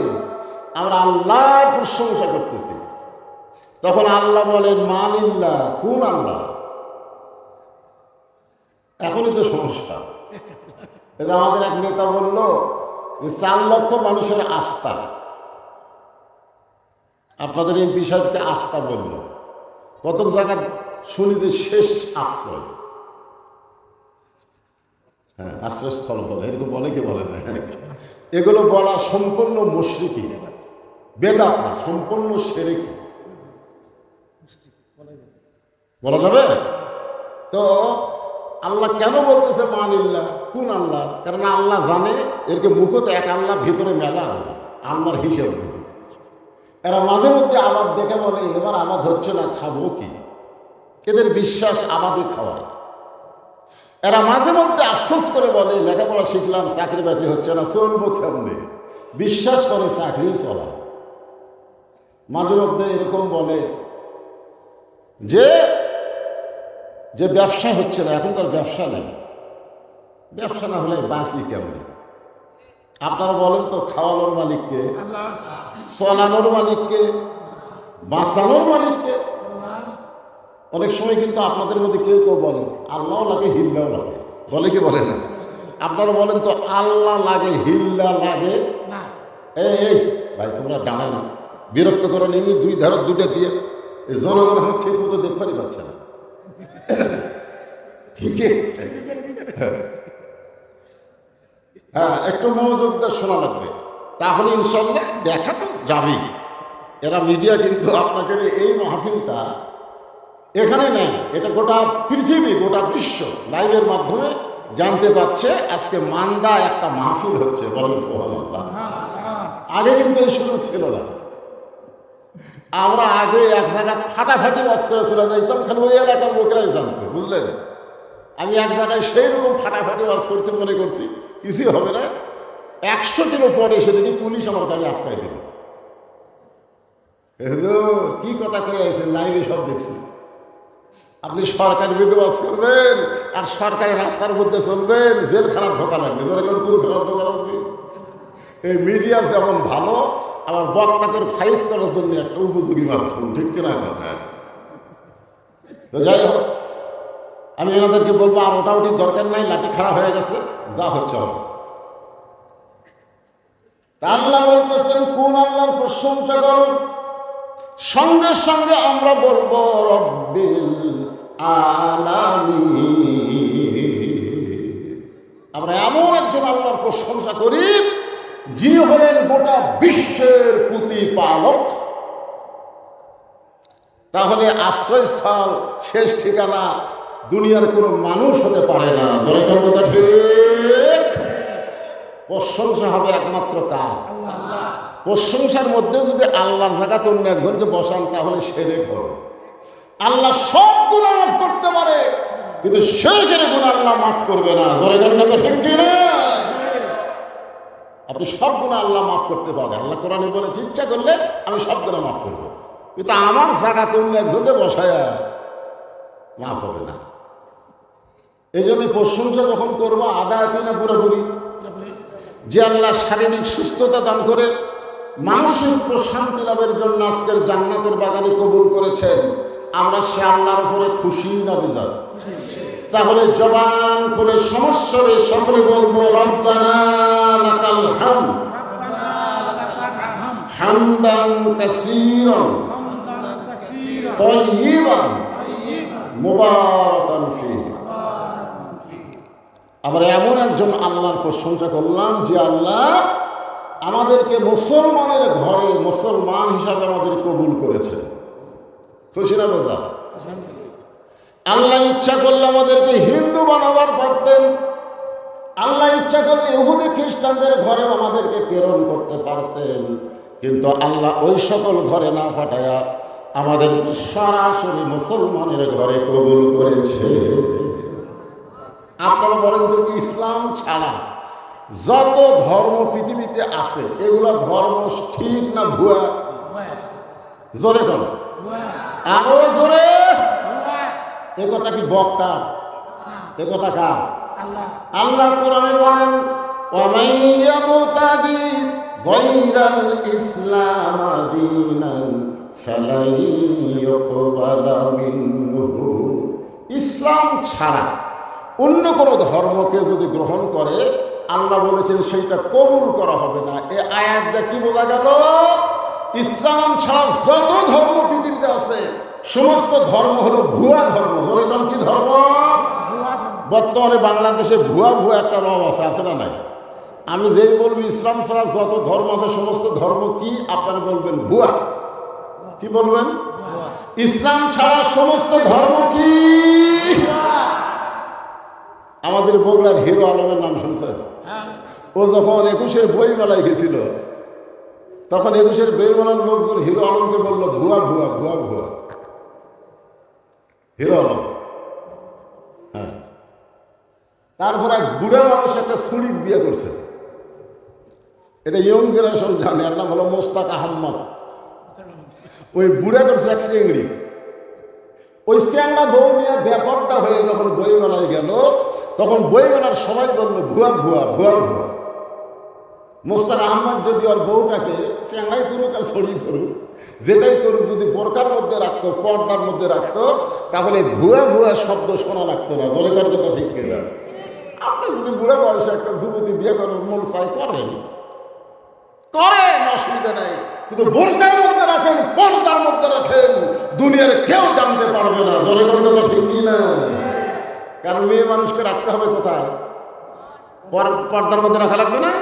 আমরা আল্লাহর প্রশংসা করতেছি। তখন আল্লাহ বলেন মানিল্লাহ, কোন আল্লাহ? এখনই তো সমস্যা। এটা আমাদের এক নেতা বলল যে 4 লক্ষ মানুষের আস্থা, আপনাদের এমপি সাহেবকে আস্থা বলল। কত জায়গা শুনি যে শেষ আশ্রয়, হ্যাঁ আশ্রয়স্থল বলে, এরকম বলে কি বলে না? এগুলো বলা সম্পূর্ণ মুশরিকি, বেদাত না, সম্পূর্ণ শিরকি। বলা যাবে তো? আল্লাহ কেন বলতেছে মানিল্লাহ, কোন আল্লাহ? কারণ আল্লাহ জানে এরকে মুখত এক আল্লাহ, ভিতরে মেলা আল্লাহ, আল্লাহর হিসেব। এরা মাঝে মধ্যে আবাদ দেখে বলে এবার আবাদ হচ্ছে না, খাবো কি? এদের বিশ্বাস আবাদই খাওয়ায়। এরা মাঝে মধ্যে আফসোস করে বলে লেখাপড়া শিখলাম, চাকরি বাকরি হচ্ছে না, চলবো কেমনে? বিশ্বাস করে চাকরি চলা। মাঝে মধ্যে এরকম বলে যে যে ব্যবসা হচ্ছে না, এখন তার ব্যবসা নেই, ব্যবসা না হলে বাঁচি কেমন? আপনারা বলেন তো, খাওয়ানোর মালিককে, চলানোর মালিককে, বাঁচানোর মালিককে? অনেক সময় কিন্তু আপনাদের মধ্যে কেউ কেউ বলে আল্লাহ লাগে হিল্লাও লাগে, বলে কি বলে না? আপনারা বলেন তো, আল্লাহ লাগে হিল্লা লাগে না? এই ভাই তোমরা ডানা না, বিরক্ত করো এমনি দুই ধারত দুটো দিয়ে এই জনগণ আমার ঠিক মতো দেখবারই পাচ্ছে না। ঠিক আছে, হ্যাঁ, একটু মনোযোগ দিয়ে শোনা লাগবে, তাহলে ইনশাল্লাহ দেখা তো যাবেই। এরা মিডিয়া কিন্তু আপনাদের এই মাহফিলটা এখানে নেই, এটা গোটা পৃথিবী, গোটা বিশ্ব লাইভের মাধ্যমে জানতে পারছে আজকে মান্দা একটা মাহফিল হচ্ছে। বলেন সুবহানাল্লাহ। আগে কিন্তু এই সুযোগ ছিল না। আমরা আগে এক জায়গায় ফাটাফাটি বাস করে চলে যাইতাম, খালি ওই এলাকার লোকেরাই জানতো, বুঝলেন? আমি এক জায়গায় সেই রকম ফাটাফাটি বাস করছি, মনে করছি কিছুই হবে না। 100 কিলো পরে এসে দেখি পুলিশ আমার গাড়ি আটকাই দিল। কি কথা কয়ে আছেন, লাইভে সব দেখছি। আপনি সরকারি বিরুদ্ধে বাস করবেন আর সরকারি রাস্তার মধ্যে চলবেন, জেলখানার ঢোকা লাগবে। যেরকম কোন খারাপ ঢোকা লাগবে? এই মিডিয়া যেমন ভালো, আবার বক্তাকে সাইজ করার জন্য একটা উপযোগী মাধ্যম, ঠিক কিনা কথা? তো যাই হোক, আমি এনাদেরকে বলবো আর ওটাউটির দরকার নাই, লাঠি খারাপ হয়ে গেছে, যা হচ্ছে হবে। আল্লাহ বলতেছেন কোন আল্লাহর প্রশংসা করো, সঙ্গে সঙ্গে আমরা বলবো রব্বিল আলামিন। আমরা এমন একজন আল্লাহর প্রশংসা করি যিনি হলেন গোটা বিশ্বের প্রতিপালক। তাহলে আশ্রয়স্থল, শেষ ঠিকানা দুনিয়ার কোনো মানুষ হতে পারে না। দরকার কথা ঠিক। প্রশংসা হবে একমাত্র কার? প্রশংসার মধ্যে যদি আল্লাহর জায়গাতে অন্য একজনকে বসান তাহলে শিরক হবে। আল্লাহ সব গুনাহ মাফ করতে পারে, কিন্তু শিরকের গুনাহ আল্লাহ মাফ করবে না। দরকার কথা ঠিক কি না? আপনি সব গুনাহ আল্লাহ মাফ করতে পারে। আল্লাহ কোরআনে বলেছে ইচ্ছা করলে আমি সব গুনাহ মাফ করবো, কিন্তু আমার জায়গাতে অন্য একজনকে বসায়া মাফ হবে না। এই জন্য প্রশংসা যখন করবো আদায়াতি না পুরোপুরি। যে আল্লাহ শারীরিক সুস্থতা দান করে মানসিক প্রশান্তি লাভের জন্য আজকের জান্নাতের বাগানে কবুল করেছেন, আমরা সে আল্লাহর উপরে খুশি না বেজার? তাহলে জবান করে সমস্যারে সকলে বলবো রব্বানা লাকাল হামদ হামদান কাসীরান তাইয়িবান মুবারাকান ফীহি। আমরা এমন একজন আল্লাহর প্রশংসা করলাম যে আল্লাহ আমাদেরকে মুসলমানের ঘরে মুসলমান হিসাবে আমাদের কবুল করেছে। খুশি না বেজার? আল্লাহ ইচ্ছা করলে আমাদেরকে হিন্দু বানাবার পারতেন, আল্লাহ ইচ্ছা করলে ইহুদি খ্রিস্টানদের ঘরেও আমাদেরকে প্রেরণ করতে পারতেন, কিন্তু আল্লাহ ওই সকল ঘরে না পাঠায়া আমাদেরকে সরাসরি মুসলমানের ঘরে কবুল করেছে। আপনারা বলেন তো, ইসলাম ছাড়া যত ধর্ম পৃথিবীতে আছে এগুলো ধর্ম ঠিক না ভুয়া? জোরে করো, আরো জোরে। এ কথা কি বক্তা? এ কথা কার? আল্লাহ কোরআনে বলেন ওয়ামান ইয়াবতাগি গায়রাল ইসলাম দীনান ফালাই ইউকবালা মিনহু। ইসলাম ছাড়া অন্য কোনো ধর্মকে যদি গ্রহণ করে আল্লাহ বলেছেন সেইটা কবুল করা হবে না। এ আয়াত দিয়ে কি বোঝা গেল? ইসলাম ছাড়া যত ধর্ম পৃথিবীতে আছে সমস্ত ধর্ম হলো ভুয়া ধর্ম। বলেছেন কি ধর্ম? বর্তমানে বাংলাদেশে ভুয়া ভুয়া একটা রব আছে না নাই? আমি যেই বলবো ইসলাম ছাড়া যত ধর্ম আছে সমস্ত ধর্ম কি, আপনারা বলবেন ভুয়া। কি বলবেন? ইসলাম ছাড়া সমস্ত ধর্ম কি? আমাদের বগুড়ার হিরো আলমের নাম শুনছেন? ও যখন 21-এর বইমেলায় গেছিল তখন 21-এর বইমেলার লোকজন হিরো আলমকে বললো ভুয়া ভুয়া ভুয়া ভুয়া। হিরো আলম, হ্যাঁ। তারপর এক বুড়া মানুষ একটা ছুরিক বিয়ে করছে, এটা ইয়ং জেনারেশন জানে, এর নাম হলো মোস্তাক আহম্মদ। ওই বুড়া করছে এক চিংড়ি। ওই চ্যাংড়া বউ নিয়ে ব্যাপারটা হয়ে যখন বইমেলায় গেল তখন বইমেলার সবাই বললো ভুয়া ভুয়া ভুয়া ভুয়া। মোস্তাক আহমদ যদি ওর বউটাকে চ্যাংড়াই করুক আর ছড়ি করুক, যেটাই করুক, যদি বোরকার মধ্যে রাখতো, পর্দার মধ্যে রাখতো, তাহলে ভুয়া ভুয়া শব্দ শোনা লাগতো না। ধরে কর কথা ঠিক কিনা? আপনি যদি বুড়া বয়সে একটা যুবতী বিয়ে করেন, মন চাই করেন, অসুবিধা নেই, কিন্তু বোরকার মধ্যে রাখেন, পর্দার মধ্যে রাখেন, দুনিয়ার কেউ জানতে পারবে না। ধরে কর কথা ঠিক কিনা? কারণ মেয়ে মানুষকে রাখতে হবে কোথায়? পর্দার মধ্যে রাখা লাগবে না?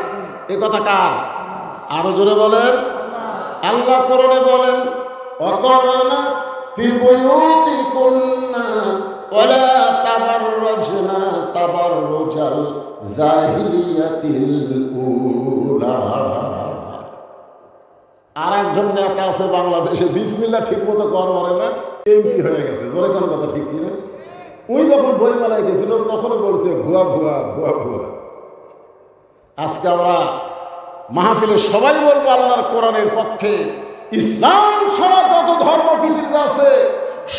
এ কথা কার? আরো জোরে বলেন। আল্লাহ কোরআনে বলেন, ওয়াকারনা ফি বুয়ুতিকুন্না ওয়ালা তাবাররাজনা তাবাররুজাল জাহিলিয়াতিল উলা। আর একজন নেতা আছে বাংলাদেশে, বিসমিল্লাহ ঠিক মতো কর মারে না, এমপি হয়ে গেছে। জোরে কোন কথা ঠিক কিনা? ওই যখন বইমেলায় গেছিল তখনও বলছে ভুয়া ভুয়া ভুয়া ভুয়া। আজকে আমরা মাহফিলে সবাই বলবো আল্লাহর কোরআনের পক্ষে। ইসলাম ছাড়া যত ধর্ম পৃথিবীতে আছে,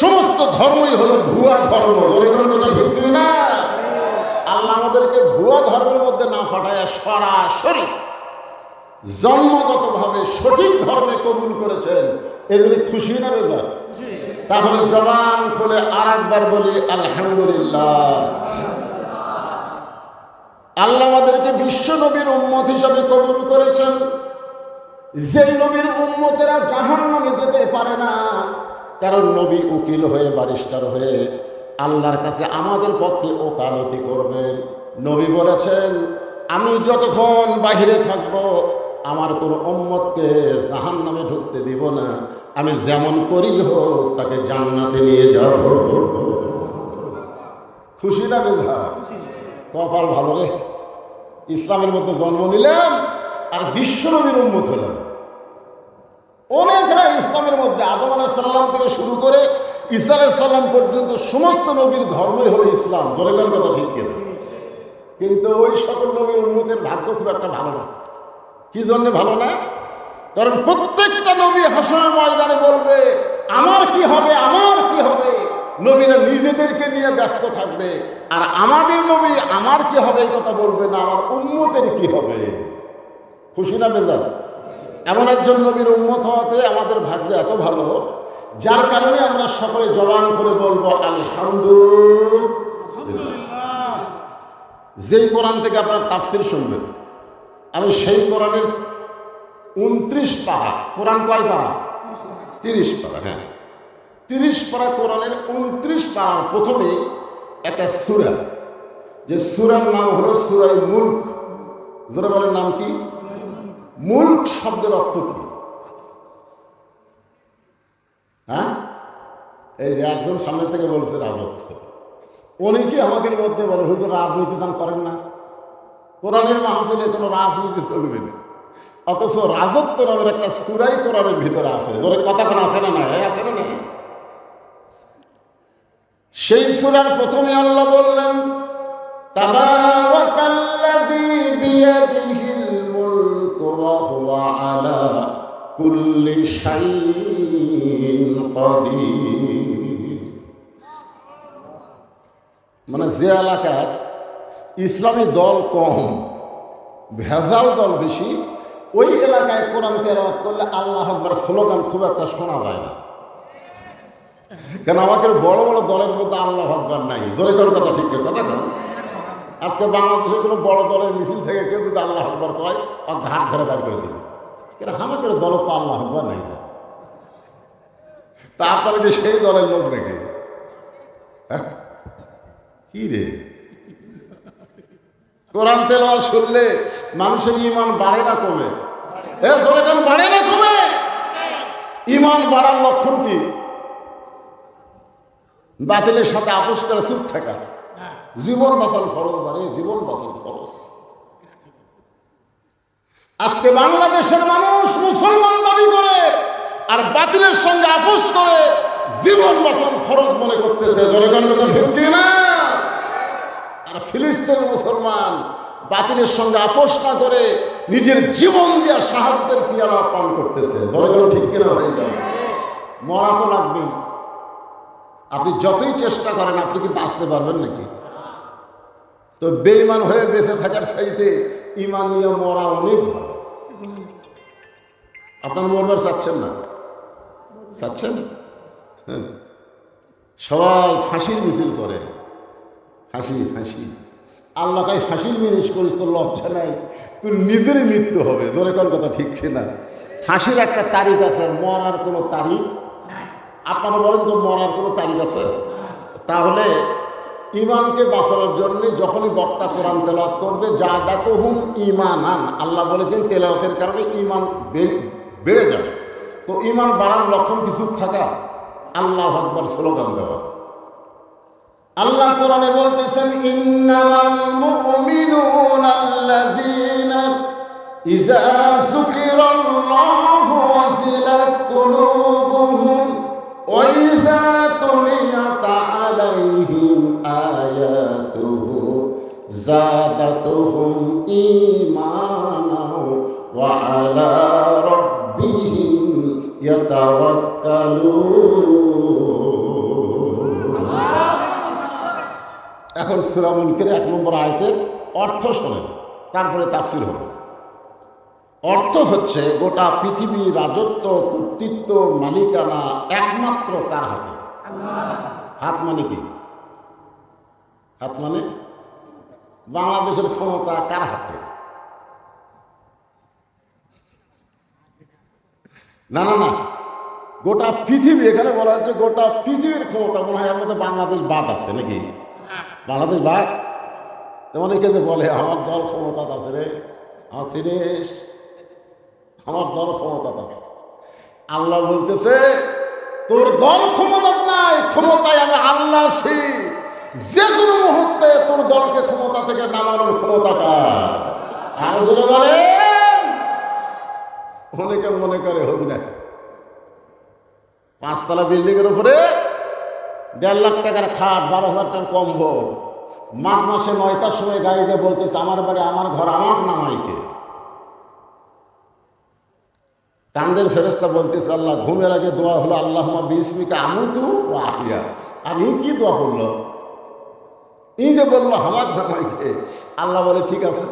সমস্ত ধর্মই হলো ভুয়া ধর্ম। ধরে কোন কথা ঠিক না? আল্লাহ আমাদেরকে ভুয়া ধর্মের মধ্যে না পাঠায় সরাসরি জন্মগতভাবে সঠিক ধর্মে কবুল করেছেন। এগুলি খুশি না বেজার? তাহলে জবান খুলে আর একবার বলি আলহামদুলিল্লাহ। আল্লাহ আমাদেরকে বিশ্ব নবীর উম্মত হিসাবে কবুল করেছেন। যেই নবীর উম্মতেরা জাহান্নামে যেতে পারে না, কারণ নবী উকিল হয়ে, ব্যারিস্টার হয়ে আল্লাহর কাছে আমাদের পক্ষে ওকালতি করবেন। নবী বলেছেন, আমি যতক্ষণ বাহিরে থাকব আমার কোনো উম্মতকে জাহান্নামে ঢুকতে দিব না, আমি যেমন করি হোক তাকে জান্নাতে নিয়ে যাব। খুশি না বেজার? কপাল ভালো রে, ইসলামের মধ্যে জন্ম নিলাম আর বিশ্ব নবীর উম্মত হলাম। অনেকরা ইসলামের মধ্যে আদম আলাইহিস সালাম থেকে শুরু করে ঈসা আলাইহিস সালাম পর্যন্ত সমস্ত নবীর ধর্মই হলো ইসলাম। জোরে কোন কথা ঠিক কিনা? কিন্তু ওই সকল নবীর উম্মতের ভাগ্য খুব একটা ভালো না। কি জন্য ভালো না? কারণ প্রত্যেকটা নবী হাসরের ময়দানে বলবে আমার কি হবে, আমার কি হবে। নবীরা নিজেদেরকে নিয়ে ব্যস্ত থাকবে, আর আমাদের নবী আমার কি হবে এই কথা বলবে না, আমার উম্মতের কি হবে। খুশি না বেজার? এমন একজন নবীর উম্মত হওয়াতে আমাদের ভাগ্য এত ভালো, যার কারণে আমরা সকলে জবান করে বলবো আলহামদুলিল্লাহ। যেই কোরআন থেকে আপনারা তাফসীর শুনবেন, আমি সেই কোরআনের 29 পারা, কোরআন কয় পারা? 30 পারা। হ্যাঁ, 30 পারা কোরআনের 29 পারা প্রথমে একটা সূরা, যে সূরার নাম হলো সূরা মুলক। যারা বলেন নাম কি? মুলক শব্দের অর্থ কি? হ্যাঁ, এই যে একজন সামনে থেকে বলছে রাজত্ব। অনেকে আমাকে মধ্যে বলে হুজুর রাজনীতি দান করেন না, কোরআনের মাহফিলে কোনো রাজনীতি চলবে না। অথচ রাজত্ব নামের একটা সূরাই কোরআনের ভিতরে আছে। ধরে কথা কোন আছে না? না আছে না? না। সেই সূরার প্রথমে আল্লাহ বললেন, তাবারাকাল্লাযী বিয়াদিহিল মুলকু ওয়া হুয়া আলা কুল্লি শাইইন কাদির। মানে যে এলাকায় ইসলামী দল কম, ভেজাল দল বেশি, ওই এলাকায় কোরআন তেলাওয়াত করলে আল্লাহু আকবার স্লোগান খুব একটা শোনা যায় না। কেন? আমাদের বড় বড় দলের মধ্যে আল্লাহু আকবার নাই। জোরে কর কথা ঠিক কথা কর। আজকে বাংলাদেশের কোনো বড় দলের মিছিল থেকে কেউ যদি আল্লাহু আকবার কয়, আর ঘাট ধরে বার করে দেবে। কেন? আমাদের দল তো আল্লাহু আকবার নাই। তারপরে কি সেই দলের লোক নাকি? কি রে? কোরআন তেলাওয়াত শুনলে মানুষের ঈমান বাড়ে না কমে? ধরে কেন বাড়ে না কমে? ঈমান বাড়ার লক্ষণ কি? বাতিলের সাথে আপোষ করে চুপ থাকা। জীবন বাঁচানো ফরজ বাড়ে, জীবন বাঁচানো ফরজ। আজকে বাংলাদেশের মানুষ মুসলমান দাবি করে আর বাতিলের সঙ্গে আপোষ করে জীবন বাঁচানো ফরজ মনে করতেছে। ধরে কেন কথা ঠিক না? আর ফিলিস্তিনের মুসলমান বাতিলের সঙ্গে আপোষ না করে নিজের জীবন দিয়ে শাহাদাতের পিয়ালা পান করতেছে। ধরে কেন ঠিক কিনা ভাই? মরা তো লাগবেই। আপনি যতই চেষ্টা করেন, আপনি কি বাঁচতে পারবেন নাকি? তো বেঈমান হয়ে বেঁচে থাকার চাইতে ঈমান নিয়ে মরা অনেক ভালো। আপনার মরবার চাচ্ছেন না? চাচ্ছেন? হ্যাঁ, সবাই ফাঁসির মিছিল করে, ফাঁসি ফাঁসি। আল্লাহ কাই ফাঁসির মিনিস করিস, তোর লজ্জা নাই? তোর নিজেরই মৃত্যু হবে। জোরে কোন কথা ঠিক কিনা? ফাঁসির একটা তারিখ আছে, মরার কোনো তারিখ? আপনারা বলেন তো, মরার কোনো তারিখ আছে? তাহলে ইমানকে বাঁচানোর জন্য যখনই বক্তা কোরআন তেলাওয়াত করবে, জাদাতুহুম ঈমানান, আল্লাহ বলেছেন তেলাওয়াতের কারণে ইমান বেড়ে যাবে। তো ইমান বাড়ার লক্ষণ কিছু থাকা, আল্লাহু আকবার স্লোগান দেওয়া। আল্লাহ কোরআনে বলতেছেন, ইন্নামাল মুমিনুনা আল্লাযীনা ইযা যুকিরাল্লাহু ওয়াজিলাত কুলুবুহুম ওয়া ইযা তুলিয়াত আলাইহিম আয়াতুহু যাদাতুহুম ঈমানাও ওয়া আলা রাব্বিহিম ইয়াতাওয়াক্কালুন। এখন সূরা মুলকের 1 নম্বর আয়াতের অর্থ শোনেন, তারপরে তাফসীর হবে। অর্থ হচ্ছে, গোটা পৃথিবীর রাজত্ব, কর্তৃত্ব, মালিকানা একমাত্র কার হাতে? হাত মানে কি? হাত মানে বাংলাদেশের ক্ষমতা কার হাতে? না না না, গোটা পৃথিবী, এখানে বলা হচ্ছে গোটা পৃথিবীর ক্ষমতা। মনে হয় এর মধ্যে বাংলাদেশ বাদ আছে নাকি? বাংলাদেশ বাদ? অনেকে যে বলে আমার দল ক্ষমতা আছে রে, আমার চিনিস, আমার দল ক্ষমতা আছে। আল্লাহ বলতেছে, তোর দল ক্ষমতা নাই, ক্ষমতায় আমি আল্লাহ আছি। যে কোনো মুহূর্তে তোর দলকে ক্ষমতা থেকে নামানোর ক্ষমতা কার? আর জোরে বলেন। অনেকে মনে করে হবি না, 5 তলা বিল্ডিং এর উপরে 1.5 লাখ টাকার খাট, 12,000 টাকার কম্বল, মাঘ মাসে 9টার সময় গাড়িতে বলতেছে, আমার বাড়ি, আমার ঘর, আমার নামাইকে। কান্দের ফেরেশতা বলতেছে, আল্লাহ ঘুমের আগে দোয়া হলো আল্লাহুম্মা বিসমিকা আমুতু ওয়া আহইয়া। আর এই কি দোয়া করলো? এই যে বললো আমার নামাইকে। আল্লাহ বলে ঠিক আছে।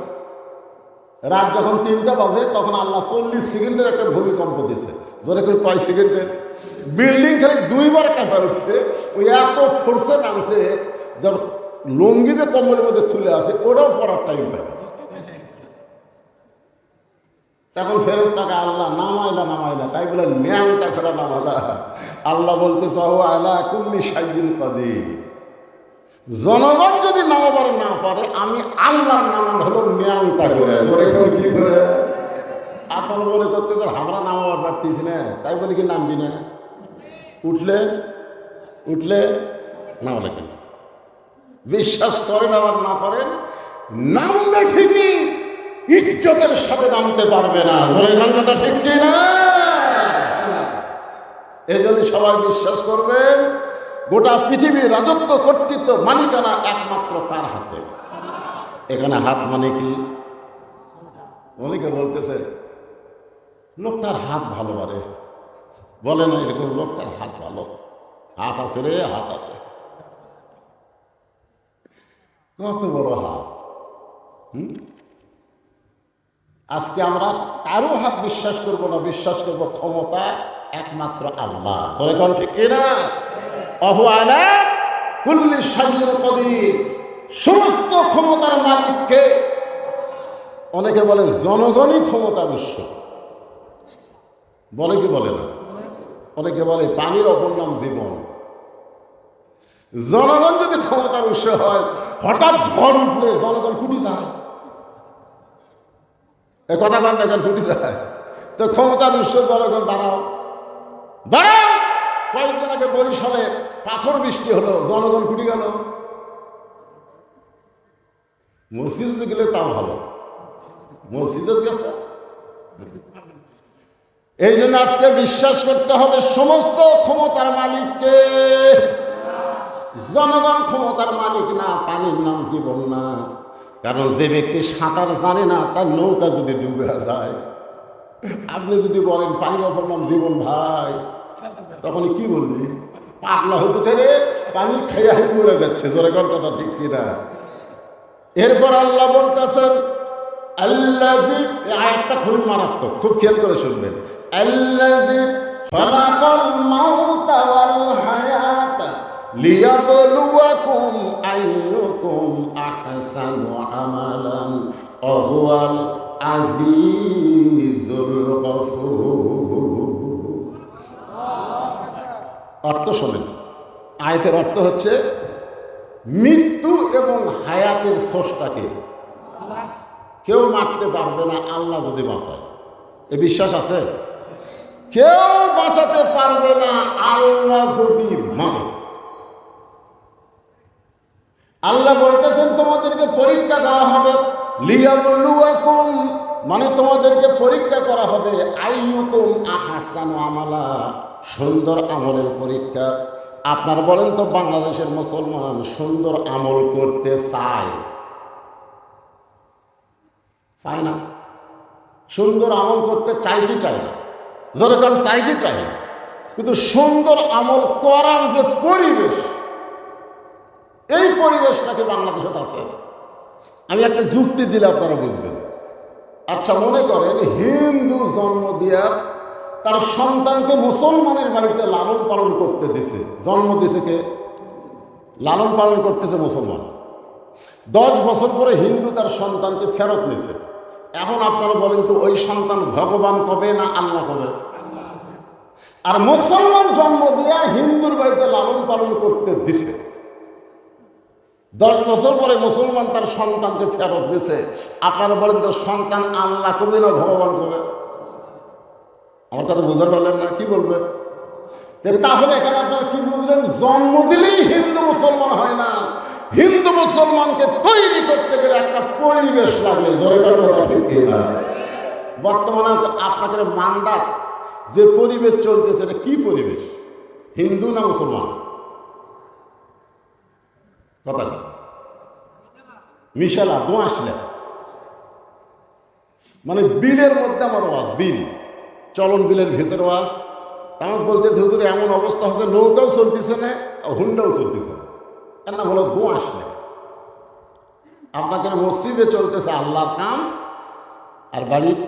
রাত যখন 3টা বাজে তখন আল্লাহ 40 সেকেন্ডের একটা ভূমিকম্প দিয়েছে। ধরে করে কয় সেকেন্ডের? বিল্ডিং খালি 2বার কাঁপা উঠছে। ওই এত ফোর্সে নামছে, যার লুঙ্গি যে কম্বলের মধ্যে খুলে আছে ওটাও পড়ার টাইম পায়। তখন ফেরেশতাকে আল্লাহ নামাইলা, তাই বলে ন্যাংটা করে নামালা। আল্লাহ বলতে চাও, আলা কুল্লি শাইইন কাদির। জনগণ যদি নামাবার না পারে, আমি আল্লাহর নামান হলো ন্যাংটা করে। ধরে কি করে? আপনার মনে করতে তোর আমরা নামাবার পারতেছি না, তাই বলে কি নামবি না? উঠলে নামা লাগবে। বিশ্বাস করেন আবার না করেন, নামবে ঠিকই, ইজ্জতের সাথে নামতে পারবে না। ধরে কথা ঠিক কি না? এই জন্য সবাই বিশ্বাস করবেন, গোটা পৃথিবীর রাজত্ব, কর্তৃত্ব, মালিকানা একমাত্র কার হাতে? এখানে হাত মানে কি? অনেকে বলতেছে লোকটার হাত ভালো পারে, বলে না এরকম, লোকটার হাত ভালো, হাত আছে রে, হাত আছে। কত বড় হাত! আজকে আমরা কারো হাত বিশ্বাস করব না, বিশ্বাস করব ক্ষমতা একমাত্র আল্লাহ। ধরে কোন ঠিক কিনা? অহু আলা কুল্লি শাইইন কাদির। সমস্ত ক্ষমতার মালিককে। অনেকে বলে জনগণই ক্ষমতার উৎস, বলে কি বলে না? অনেকে বলে পানির অপর নাম জীবন। জনগণ যদি ক্ষমতার উৎস হয়, হঠাৎ ঝড় উঠলে জনগণ কুটি যায়। এ কথা বল না, কেন কুটি যায়? তো ক্ষমতার উৎস জনগণ, বাড়াও। কয়েকদিন আগে বরিশালে পাথর বৃষ্টি হলো, জনগণ কুটি গেল। মসজিদে গেলে তাও ভালো, মসজিদে গেছে। এই জন্য আজকে বিশ্বাস করতে হবে সমস্ত ক্ষমতার মালিককে। জনগণ ক্ষমতার মালিক না, পানির নাম জীবন না। কারণ যে ব্যক্তি সাঁতার জানে না, তার নৌকা যদি ডুবে যায়, আপনি যদি বলেন পানির অপর নাম জীবন ভাই, তখন কি বলবি? পাগলা হতে পেরে পানি খেয়ে মরে যাচ্ছে। জোরে কর কথা ঠিক কিনা? এরপর আল্লাহ বলতেছেন, আল্লাযী, এই আয়াতটা খুবই মারাত্মক, খুব খেয়াল করে শুনবেন। আল্লাযী খালাকাল মাউতা ওয়াল হায়াতা লিয়াবলুয়াকুম আইয়ুকুম আহসানু আমালান ওয়া হুয়াল আজিজুল গফুর। অর্থ শোনেন, আয়াতের অর্থ হচ্ছে মৃত্যু এবং হায়াতের স্রষ্টাকে কেউ মারতে পারবে না আল্লাহ যদি বাঁচায়। এ বিশ্বাস আছে? কেউ বাঁচাতে পারবে না আল্লাহ যদি মানে। আল্লাহ বলতেছেন তোমাদেরকে পরীক্ষা করা হবে, লিয়াবলুয়াকুম মানে তোমাদেরকে পরীক্ষা করা হবে, আইয়ুকুম আহসানু আমালা সুন্দর আমলের পরীক্ষা। আপনার বলেন তো বাংলাদেশের মুসলমান সুন্দর আমল করতে চায়? চায় না। সুন্দর আমল করতে চাই কি চায় না? জোরে কারণ চাই কি চায় না। কিন্তু সুন্দর আমল করার যে পরিবেশ, এই পরিবেশটাকে বাংলাদেশে আছে। আমি একটা যুক্তি দিলে আপনারা বুঝবেন। আচ্ছা মনে করেন হিন্দু জন্ম দিয়া তার সন্তানকে মুসলমানের বাড়িতে লালন পালন করতে দিছে, জন্ম দিছে কে? লালন পালন করতেছে মুসলমান। 10 বছর পরে হিন্দু তার সন্তানকে ফেরত নিছে। এখন আপনারা বলেন তো ওই সন্তান ভগবান কবে না আল্লাহ কবে? আর মুসলমান জন্ম দিয়া হিন্দুর বাড়িতে লালন পালন করতে দিছে, 10 বছর পরে মুসলমান তার সন্তানকে ফেরত দিছে। আপনারা বলেন তো সন্তান আল্লাহ কবে না ভগবান কবে? আমার কথা বুঝতে পারলেন না? কি বলবে? তাহলে এখানে আপনারা কি বুঝলেন? জন্ম দিলেই হিন্দু মুসলমান হয় না। হিন্দু মুসলমানকে তৈরি করতে গেলে একটা পরিবেশ লাগে। বর্তমানে আপনাদের মান্দার যে পরিবেশ চলতেছে, এটা কি পরিবেশ? হিন্দু না মুসলমান? কথা কি মিশালা দোয়াশলা, মানে বিলের মধ্যে আমার ওয়াজ, বিল চলন বিলের ভেতরে ওয়াজ। আমার বলতে হুজুর এমন অবস্থা হচ্ছে নৌকাও চলতেছে না, হুন্ডাও চলতেছে না, এর নাম হলো দোয়াশলা। আপনাকে মসজিদে চলতেছে আল্লাহর কাম, আর বাড়ির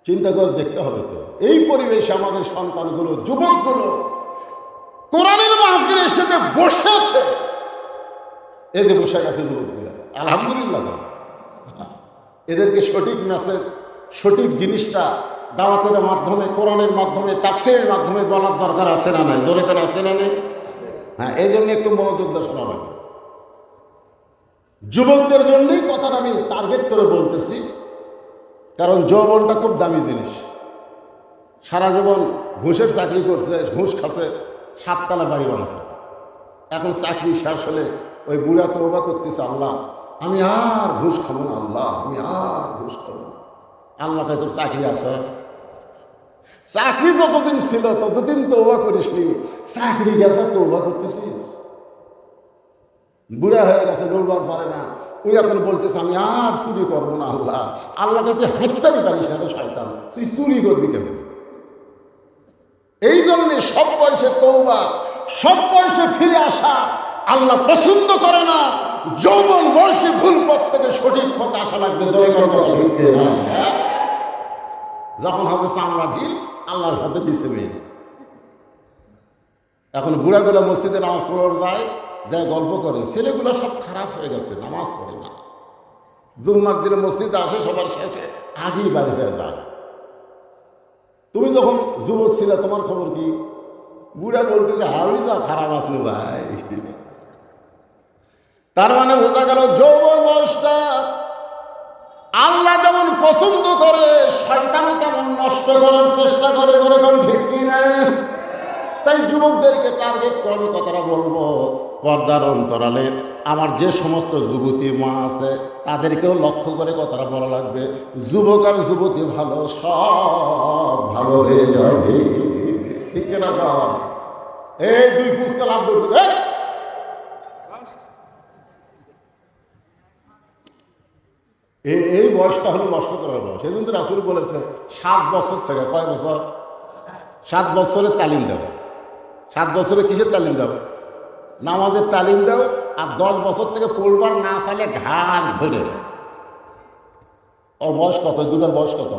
চিন্তা করে দেখতে হবে তো। এই পরিবেশে আমাদের সন্তানগুলো, যুবকগুলো কোরআনের মাহফিলের সাথে বসে আছে। এদের বসে গেছে যুবকগুলো, আলহামদুলিল্লাহ। এদেরকে সঠিক মেসেজ, সঠিক জিনিসটা দাওয়াতের মাধ্যমে, কোরআনের মাধ্যমে, তাফসীরের মাধ্যমে বলার দরকার আছে না নাই? জোরে করে আছে না নেই? হ্যাঁ, এই জন্য একটু মনোযোগ দিয়ে শোনা লাগবে। যুবকদের জন্যই কথাটা আমি টার্গেট করে বলতেছি, কারণ যৌবনটা খুব দামি জিনিস। সারা জীবন ঘুষের চাকরি করছে, ঘুষ খাচ্ছে, 7 তলা বাড়ি বানাচ্ছে। এখন চাকরি শেষ হলে ওই বুড়া তওবা করতেছে, আল্লাহ আমি আর ঘুষ খাবো না, আল্লাহ আমি আর ঘুষ খাবো না। আল্লাহ কাছে তোর চাকরি আছে? চাকরি যতদিন ছিল ততদিন তওবা করিসনি, চাকরি গেছে তওবা করতেছিস। বুড়া হয়ে গেছে, দৌড়বার পারে না, ওই এখন বলতেছে আমি আর চুরি করবো না। আল্লাহ আল্লাহ কাছে হাঁটতেই পারিস না, শয়তান তুই চুরি করবি কেন? এই জন্যে সব বয়সে তওবা, সব বয়সে ফিরে আসা আল্লাহ পছন্দ করে না। যৌবন বয়সে ভুল পথ থেকে সঠিক পথে আসা লাগবে। যখন হবে চামড়া ঢিল, আল্লাহর সাথে দিছে মেয়ে। এখন বুড়াগুলো মসজিদে নামাজ পড়ে যায়, যা গল্প করে, ছেলেগুলো সব খারাপ হয়ে গেছে, নামাজ পড়ে না। জুম্মার দিনে মসজিদে আসে, সবার শেষে আগেই বাড়ি হয়ে যায়। তুমি যখন যুবক ছিলে তোমার খবর কি? বুড়া বলতে যে আমি যা খারাপ আছো ভাই। তার মানে বোঝা গেল যৌবন বয়সটা আল্লাহ যেমন পছন্দ করে, শয়তান তেমন নষ্ট করার চেষ্টা করে। এরকম ঠিক কিনা? তাই যুবকদেরকে টার্গেট করে আমি কথাটা বলবো, পর্দার অন্তরালে আমার যে সমস্ত যুবতী মা আছে তাদেরকেও লক্ষ্য করে কথাটা বলা লাগবে। যুবক আর যুবতী ভালো, সব ভালো হয়ে যাবে। ঠিক কিনা? এই 2 ফুচকা লাভ করতে এই বয়সটা হলো নষ্ট করার বয়স। সেদিন তো রাসূল বলেছে 7 বছর থেকে, কয় বছর? 7 বছরের তালিম দেবে। 7 বছরে কিসের তালিম দেবে? নামাজের তালিম দাও। আর 10 বছর থেকে পড়বার না পারলে ঘাড় ধরে ওর বয়স কত? দুটার বয়স কত?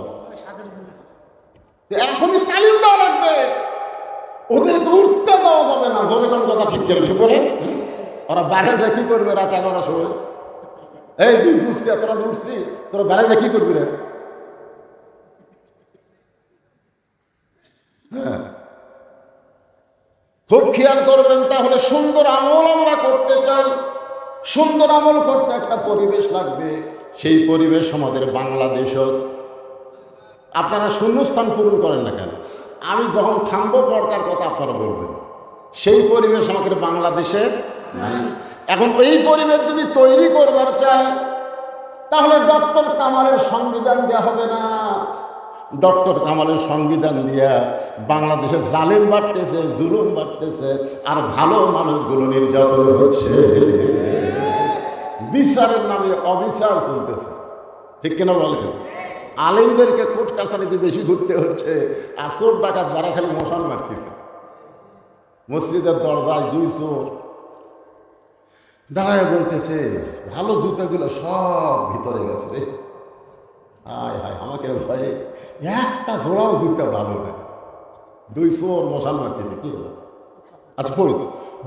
এখনই তালিম দেওয়া লাগবে, ওদেরকে উঠতে দেওয়া যাবে না। জোরে কোন কথা ঠিক করে বলেন। ওরা বাইরে যায় কি করবে রাত 11টার সময়? এই তুই বুঝকে তোরা উঠছি, তোরা বাইরে যায় কি করবি রে? হ্যাঁ, খুব খেয়াল করবেন। তাহলে সুন্দর আমল আমরা করতে চাই, সুন্দর আমল করতে একটা পরিবেশ লাগবে। সেই পরিবেশ আমাদের বাংলাদেশত। আপনারা শূন্যস্থান পূরণ করেন না কেন? আমি যখন থামবো পরকার কথা আপনারা বলবেন। সেই পরিবেশ আমাদের বাংলাদেশে নাই। এখন এই পরিবেশ যদি তৈরি করবার চাই, তাহলে ডক্টর কামালের সংবিধান দেওয়া হবে না। ডক্টর কামালের সংবিধান দিয়া বাংলাদেশে জালেম বাড়তেছে, জুলুম বাড়তেছে, আর ভালো মানুষগুলো নির্যাতন হচ্ছে। বিচারের নামে অবিচার চলতেছে, ঠিক কিনা বলেন? আলেমদেরকে কোর্ট কাছারিতে বেশি ঘুরতে হচ্ছে, আর চোর ডাকাত যারা খালি মশান মারতেছে। মসজিদের দরজায় 2 চোর দাঁড়ায় বলতেছে, ভালো জুতাগুলো সব ভিতরে গেছে রে। হায় হায়, আমাকে ভয়ে একটা জোড়াও জুতা ভালো না। 2 চোর মশান মারতেছে। কি হলো? আচ্ছা পড়ুক।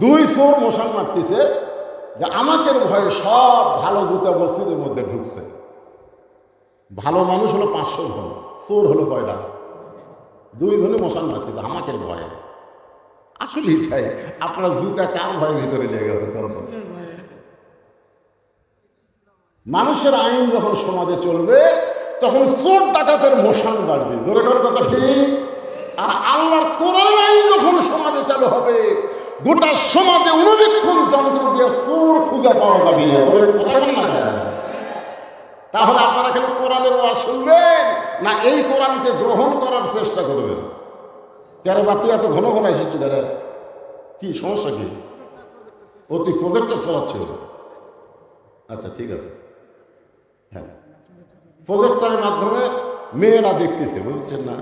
2 চোর মশান মারতেছে যে আমাকে ভয়ে সব ভালো জুতা মসজিদের মধ্যে ঢুকছে। ভালো মানুষ হলো 500 জন, চোর হলো কয়টা? 2 জনে মশান মারতেছে আমাকে ভয়ে। আসলেই তাই। আপনার জুতা কার ভয়ে ভিতরে লেগে গেছে? মানুষের আইন যখন সমাজে চলবে, তখন চোর ডাকাতের মশান বাড়বে। জোরে করার কথা ঠিক। আর আল্লাহর কোরআনের আইন যখন সমাজে চালু হবে, গোটা সমাজে অনুবীক্ষণ যন্ত্র দিয়ে চোর খুঁজে পাওয়া যাবে না। তাহলে আপনারা কেন কোরআনের ওয়াজ শুনবেন না এই কোরআনকে গ্রহণ করার চেষ্টা করবেন? কেন বা তুই এত ঘন ঘন এসেছি? দাঁড়া, কি সমস্যা? কি ও তুই প্রজেক্টর চালাচ্ছ? আচ্ছা ঠিক আছে। হ্যাঁ, প্রজেক্টরের মাধ্যমে মেয়েরা দেখতেছে, বুঝছেন না?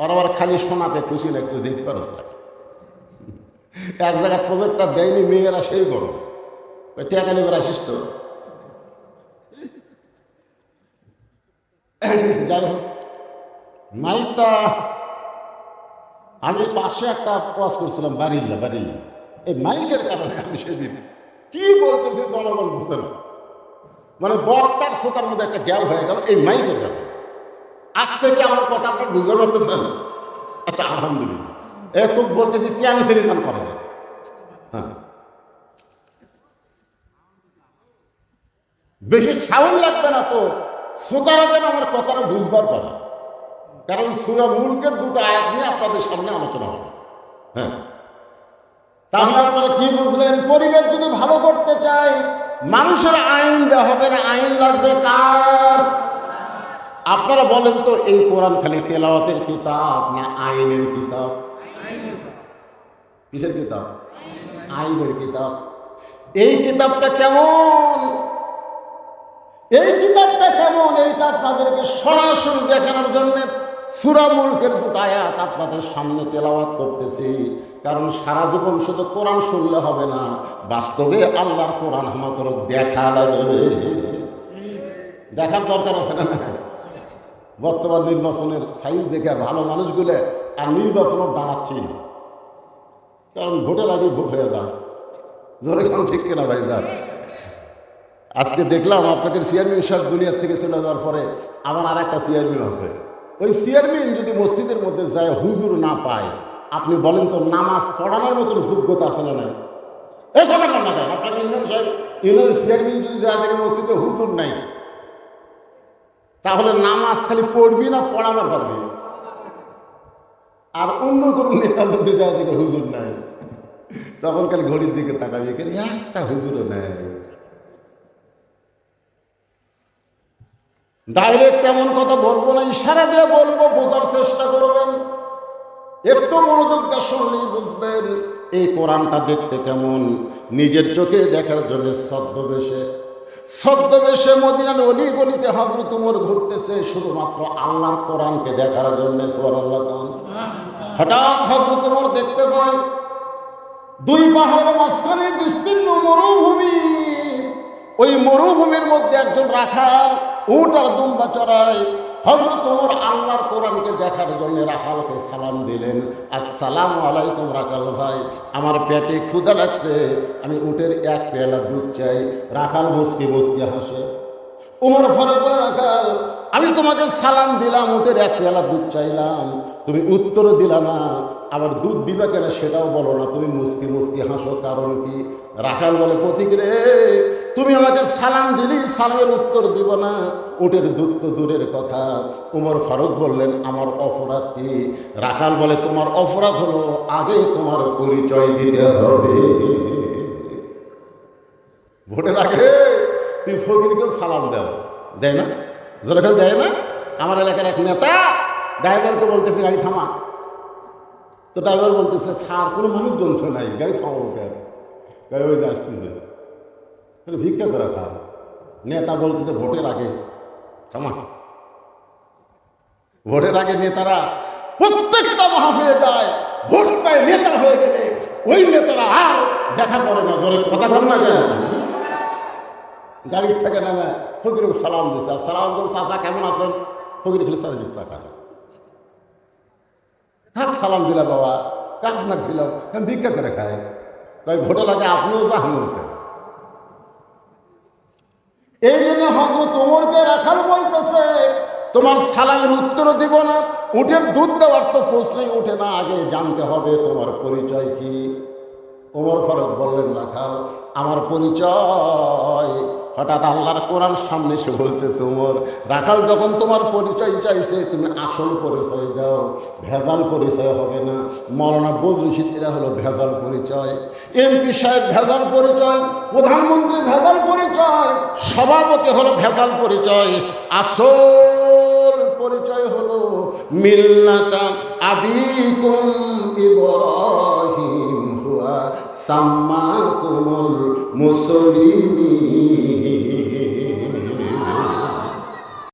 আর আবার খালি শোনাতে খুশি লাগতে দেখতে পারো। এক জায়গায় প্রজেক্টর দেয়নি, মেয়েরা সেই গরম টেকালি বেড়া আসিস তো। যাই হোক, মাইকটা আমি পাশে একটা ওয়াজ করছিলাম, বাড়িল্লা। এই মাইকের কারণে আমি সেদিন কি বলতেছি জনগণ বুঝতে না, মানে বক্তার শ্রোতার মধ্যে একটা গ্যাপ হয়ে গেল এই মাইকের কারণে। আজ থেকে আমার কথা আপনার বুঝতে পারতেছেন? আচ্ছা আলহামদুলিল্লাহ। তো বলতেছি সিয়ানি সিরিজান করে। হ্যাঁ, বেশি সাউন্ড লাগবে না তো, শ্রোতারা যেন আমার কথাটা বুঝবার পারে। কারণ সূরা মুলকের 2টা আয়াত নিয়ে আপনাদের সামনে আলোচনা হবে। হ্যাঁ, তাহলে আপনারা কি বুঝলেন? পরিবেশ যদি ভালো করতে চাই, মানুষের আইন দেওয়া হবে না, আইন লাগবে কার? আপনারা বলেন তো, এই কোরআন খালি তেলাওয়াতের কিতাব না আইনের কিতাব? কিসের কিতাব? আইনের কিতাব। এই কিতাবটা কেমন? এই কিতাবটা কেমন এইটা আপনাদেরকে সরাসরি দেখানোর জন্য সূরা মুলকের 2টা আয়াত আপনাদের সামনে তেলাওয়াত করতেছি। কারণ সারা জীবন শুধু কোরআন শুনলে হবে না, বাস্তবে আল্লাহর কোরআন আমাকে দেখা লাগবে। দেখার দরকার আছে না? বর্তমান নির্বাচনের সাইজ দেখে ভালো মানুষগুলো আর নির্বাচনও দাঁড়াচ্ছি না, কারণ ভোটের আগে ভোট হয়ে যায়। ধরে কেন ঠিক কিনা ভাই? যান, আজকে দেখলাম আপনাদের চেয়ারম্যান সাহেব দুনিয়ার থেকে চলে যাওয়ার পরে আমার আর একটা চেয়ারম্যান আছে। ওই চেয়ারম্যান যদি মসজিদের মধ্যে যায় হুজুর না পায়, আপনি বলেন তো নামাজ পড়ানোর মতন যোগ্যতা আছে না? নাই। এই কথা না কেন? আপনার ইউনিয়ন সাহেব, ইউনিয়ন চেয়ারম্যান যদি যায় দেখে মসজিদে হুজুর নাই, তাহলে নামাজ খালি পড়বি না পড়াবার পারবি? আর অন্য কোনো নেতা যদি যায় দেখে হুজুর নাই, তখন খালি ঘড়ির দিকে তাকাবি, একটা হুজুরও নেই। ডাইরেক্ট তেমন কথা বলবো না, ইশারা দিয়ে বলবো, বোঝার চেষ্টা করবেন। একটু মনোযোগ দিয়ে শুনলেই বুঝবেন এই কোরআনটা দেখতে কেমন। নিজের চোখে দেখার জন্য ছদ্মবেশে মদিনার অলি গলিতে হযরত ওমর ঘুরতেছে শুধুমাত্র আল্লাহর কোরআনকে দেখার জন্য। সুবহানাল্লাহ। হঠাৎ হযরত ওমর দেখতে পায় 2 পাহাড়ের মাঝখানে বিস্তীর্ণ মরুভূমি। ওই মরুভূমির মধ্যে একজন রাখাল উট আর দুম্বা চড়ায়। হযরত ওমর আল্লাহর কোরআনকে দেখার জন্য রাখালকে সালাম দিলেন, আসসালামু আলাইকুম রাখাল ভাই, আমার পেটে ক্ষুধা লাগছে, আমি উটের এক পেয়ালা দুধ চাই। রাখাল মুচকি মুচকি হাসে। ওমর ফারুক বলে, রাখাল আমি তোমাকে সালাম দিলাম, উটের এক পেয়ালা দুধ চাইলাম, তুমি উত্তরও দিলা না, আবার দুধ দিবা কেন সেটাও বলো না, তুমি মুচকি মুচকি হাসো, কারণ কি? রাখাল বলে, পথিক রে, তুমি আমাকে সালাম দিলি, সালামের উত্তর দিব না, উটের দুধ তো দূরের কথা। ওমর ফারুক বললেন, আমার অপরাধ কি? রাখাল বলে, তোমার অপরাধ হলো আগে তোমার পরিচয় দিতে হবে। ভোটের আগে তুই ফকিরকেও সালাম দাও, দেয় না? যখন দেয় না, আমার এলাকার এক নেতা ড্রাইভারকে বলতেছে গাড়ি থামা, তো ড্রাইভার বলতেছে স্যার কোনো মানুষজন তো নাই, গাড়ি থামাবো কেন? গাড়ি ওই যে আসতেছে, তাহলে ভিক্ষা করে খান। নেতা বলতেছে ভোটের আগে থামা। ভোটের আগে নেতারা প্রত্যেকটা মাহফিলে যায়, ভোট পায় নেতা হয়ে গেলে ওই নেতারা আর দেখা করে না। ধরে কথা বল না কেন? গাড়ির থেকে নামে ফকিরকে সালাম দিচ্ছে, সালাম করুন, চাচা কেমন আছেন? ফকির খেলে 4 টাকা থাক, সালাম দিলা বাবা, কাক নাক দিলাম, কেন ভিক্ষা করে খায়? তাই ভোটের আগে আপনিও জাহান হতেন। এই জন্য হযরত ওমরকে রাখাল বলতেছে, তোমার সালামের উত্তর দিব না, উটের দুধ দেওয়ার তো প্রশ্নই ওঠে না, আগে জানতে হবে তোমার পরিচয় কি। ওমর ফারুক বললেন, রাখাল আমার পরিচয়। হঠাৎ আল্লাহর কোরআন সামনে এসে বলতেছে, ওমর রাখাল যখন তোমার পরিচয় চাইছে, তুমি আসল পরিচয় দাও, ভেজাল পরিচয় হবে না। মৌলানা বজলুল রশিদ এরা হলো ভেজাল পরিচয়, এমপি সাহেব ভেজাল পরিচয়, প্রধানমন্ত্রী ভেজাল পরিচয়, সভাপতি হলো ভেজাল পরিচয়। আসল পরিচয় হলো মিল্লাতা আবিকুম ইব্রাহিম হুয়া সাম্মাকুমুল মুসলিমিন।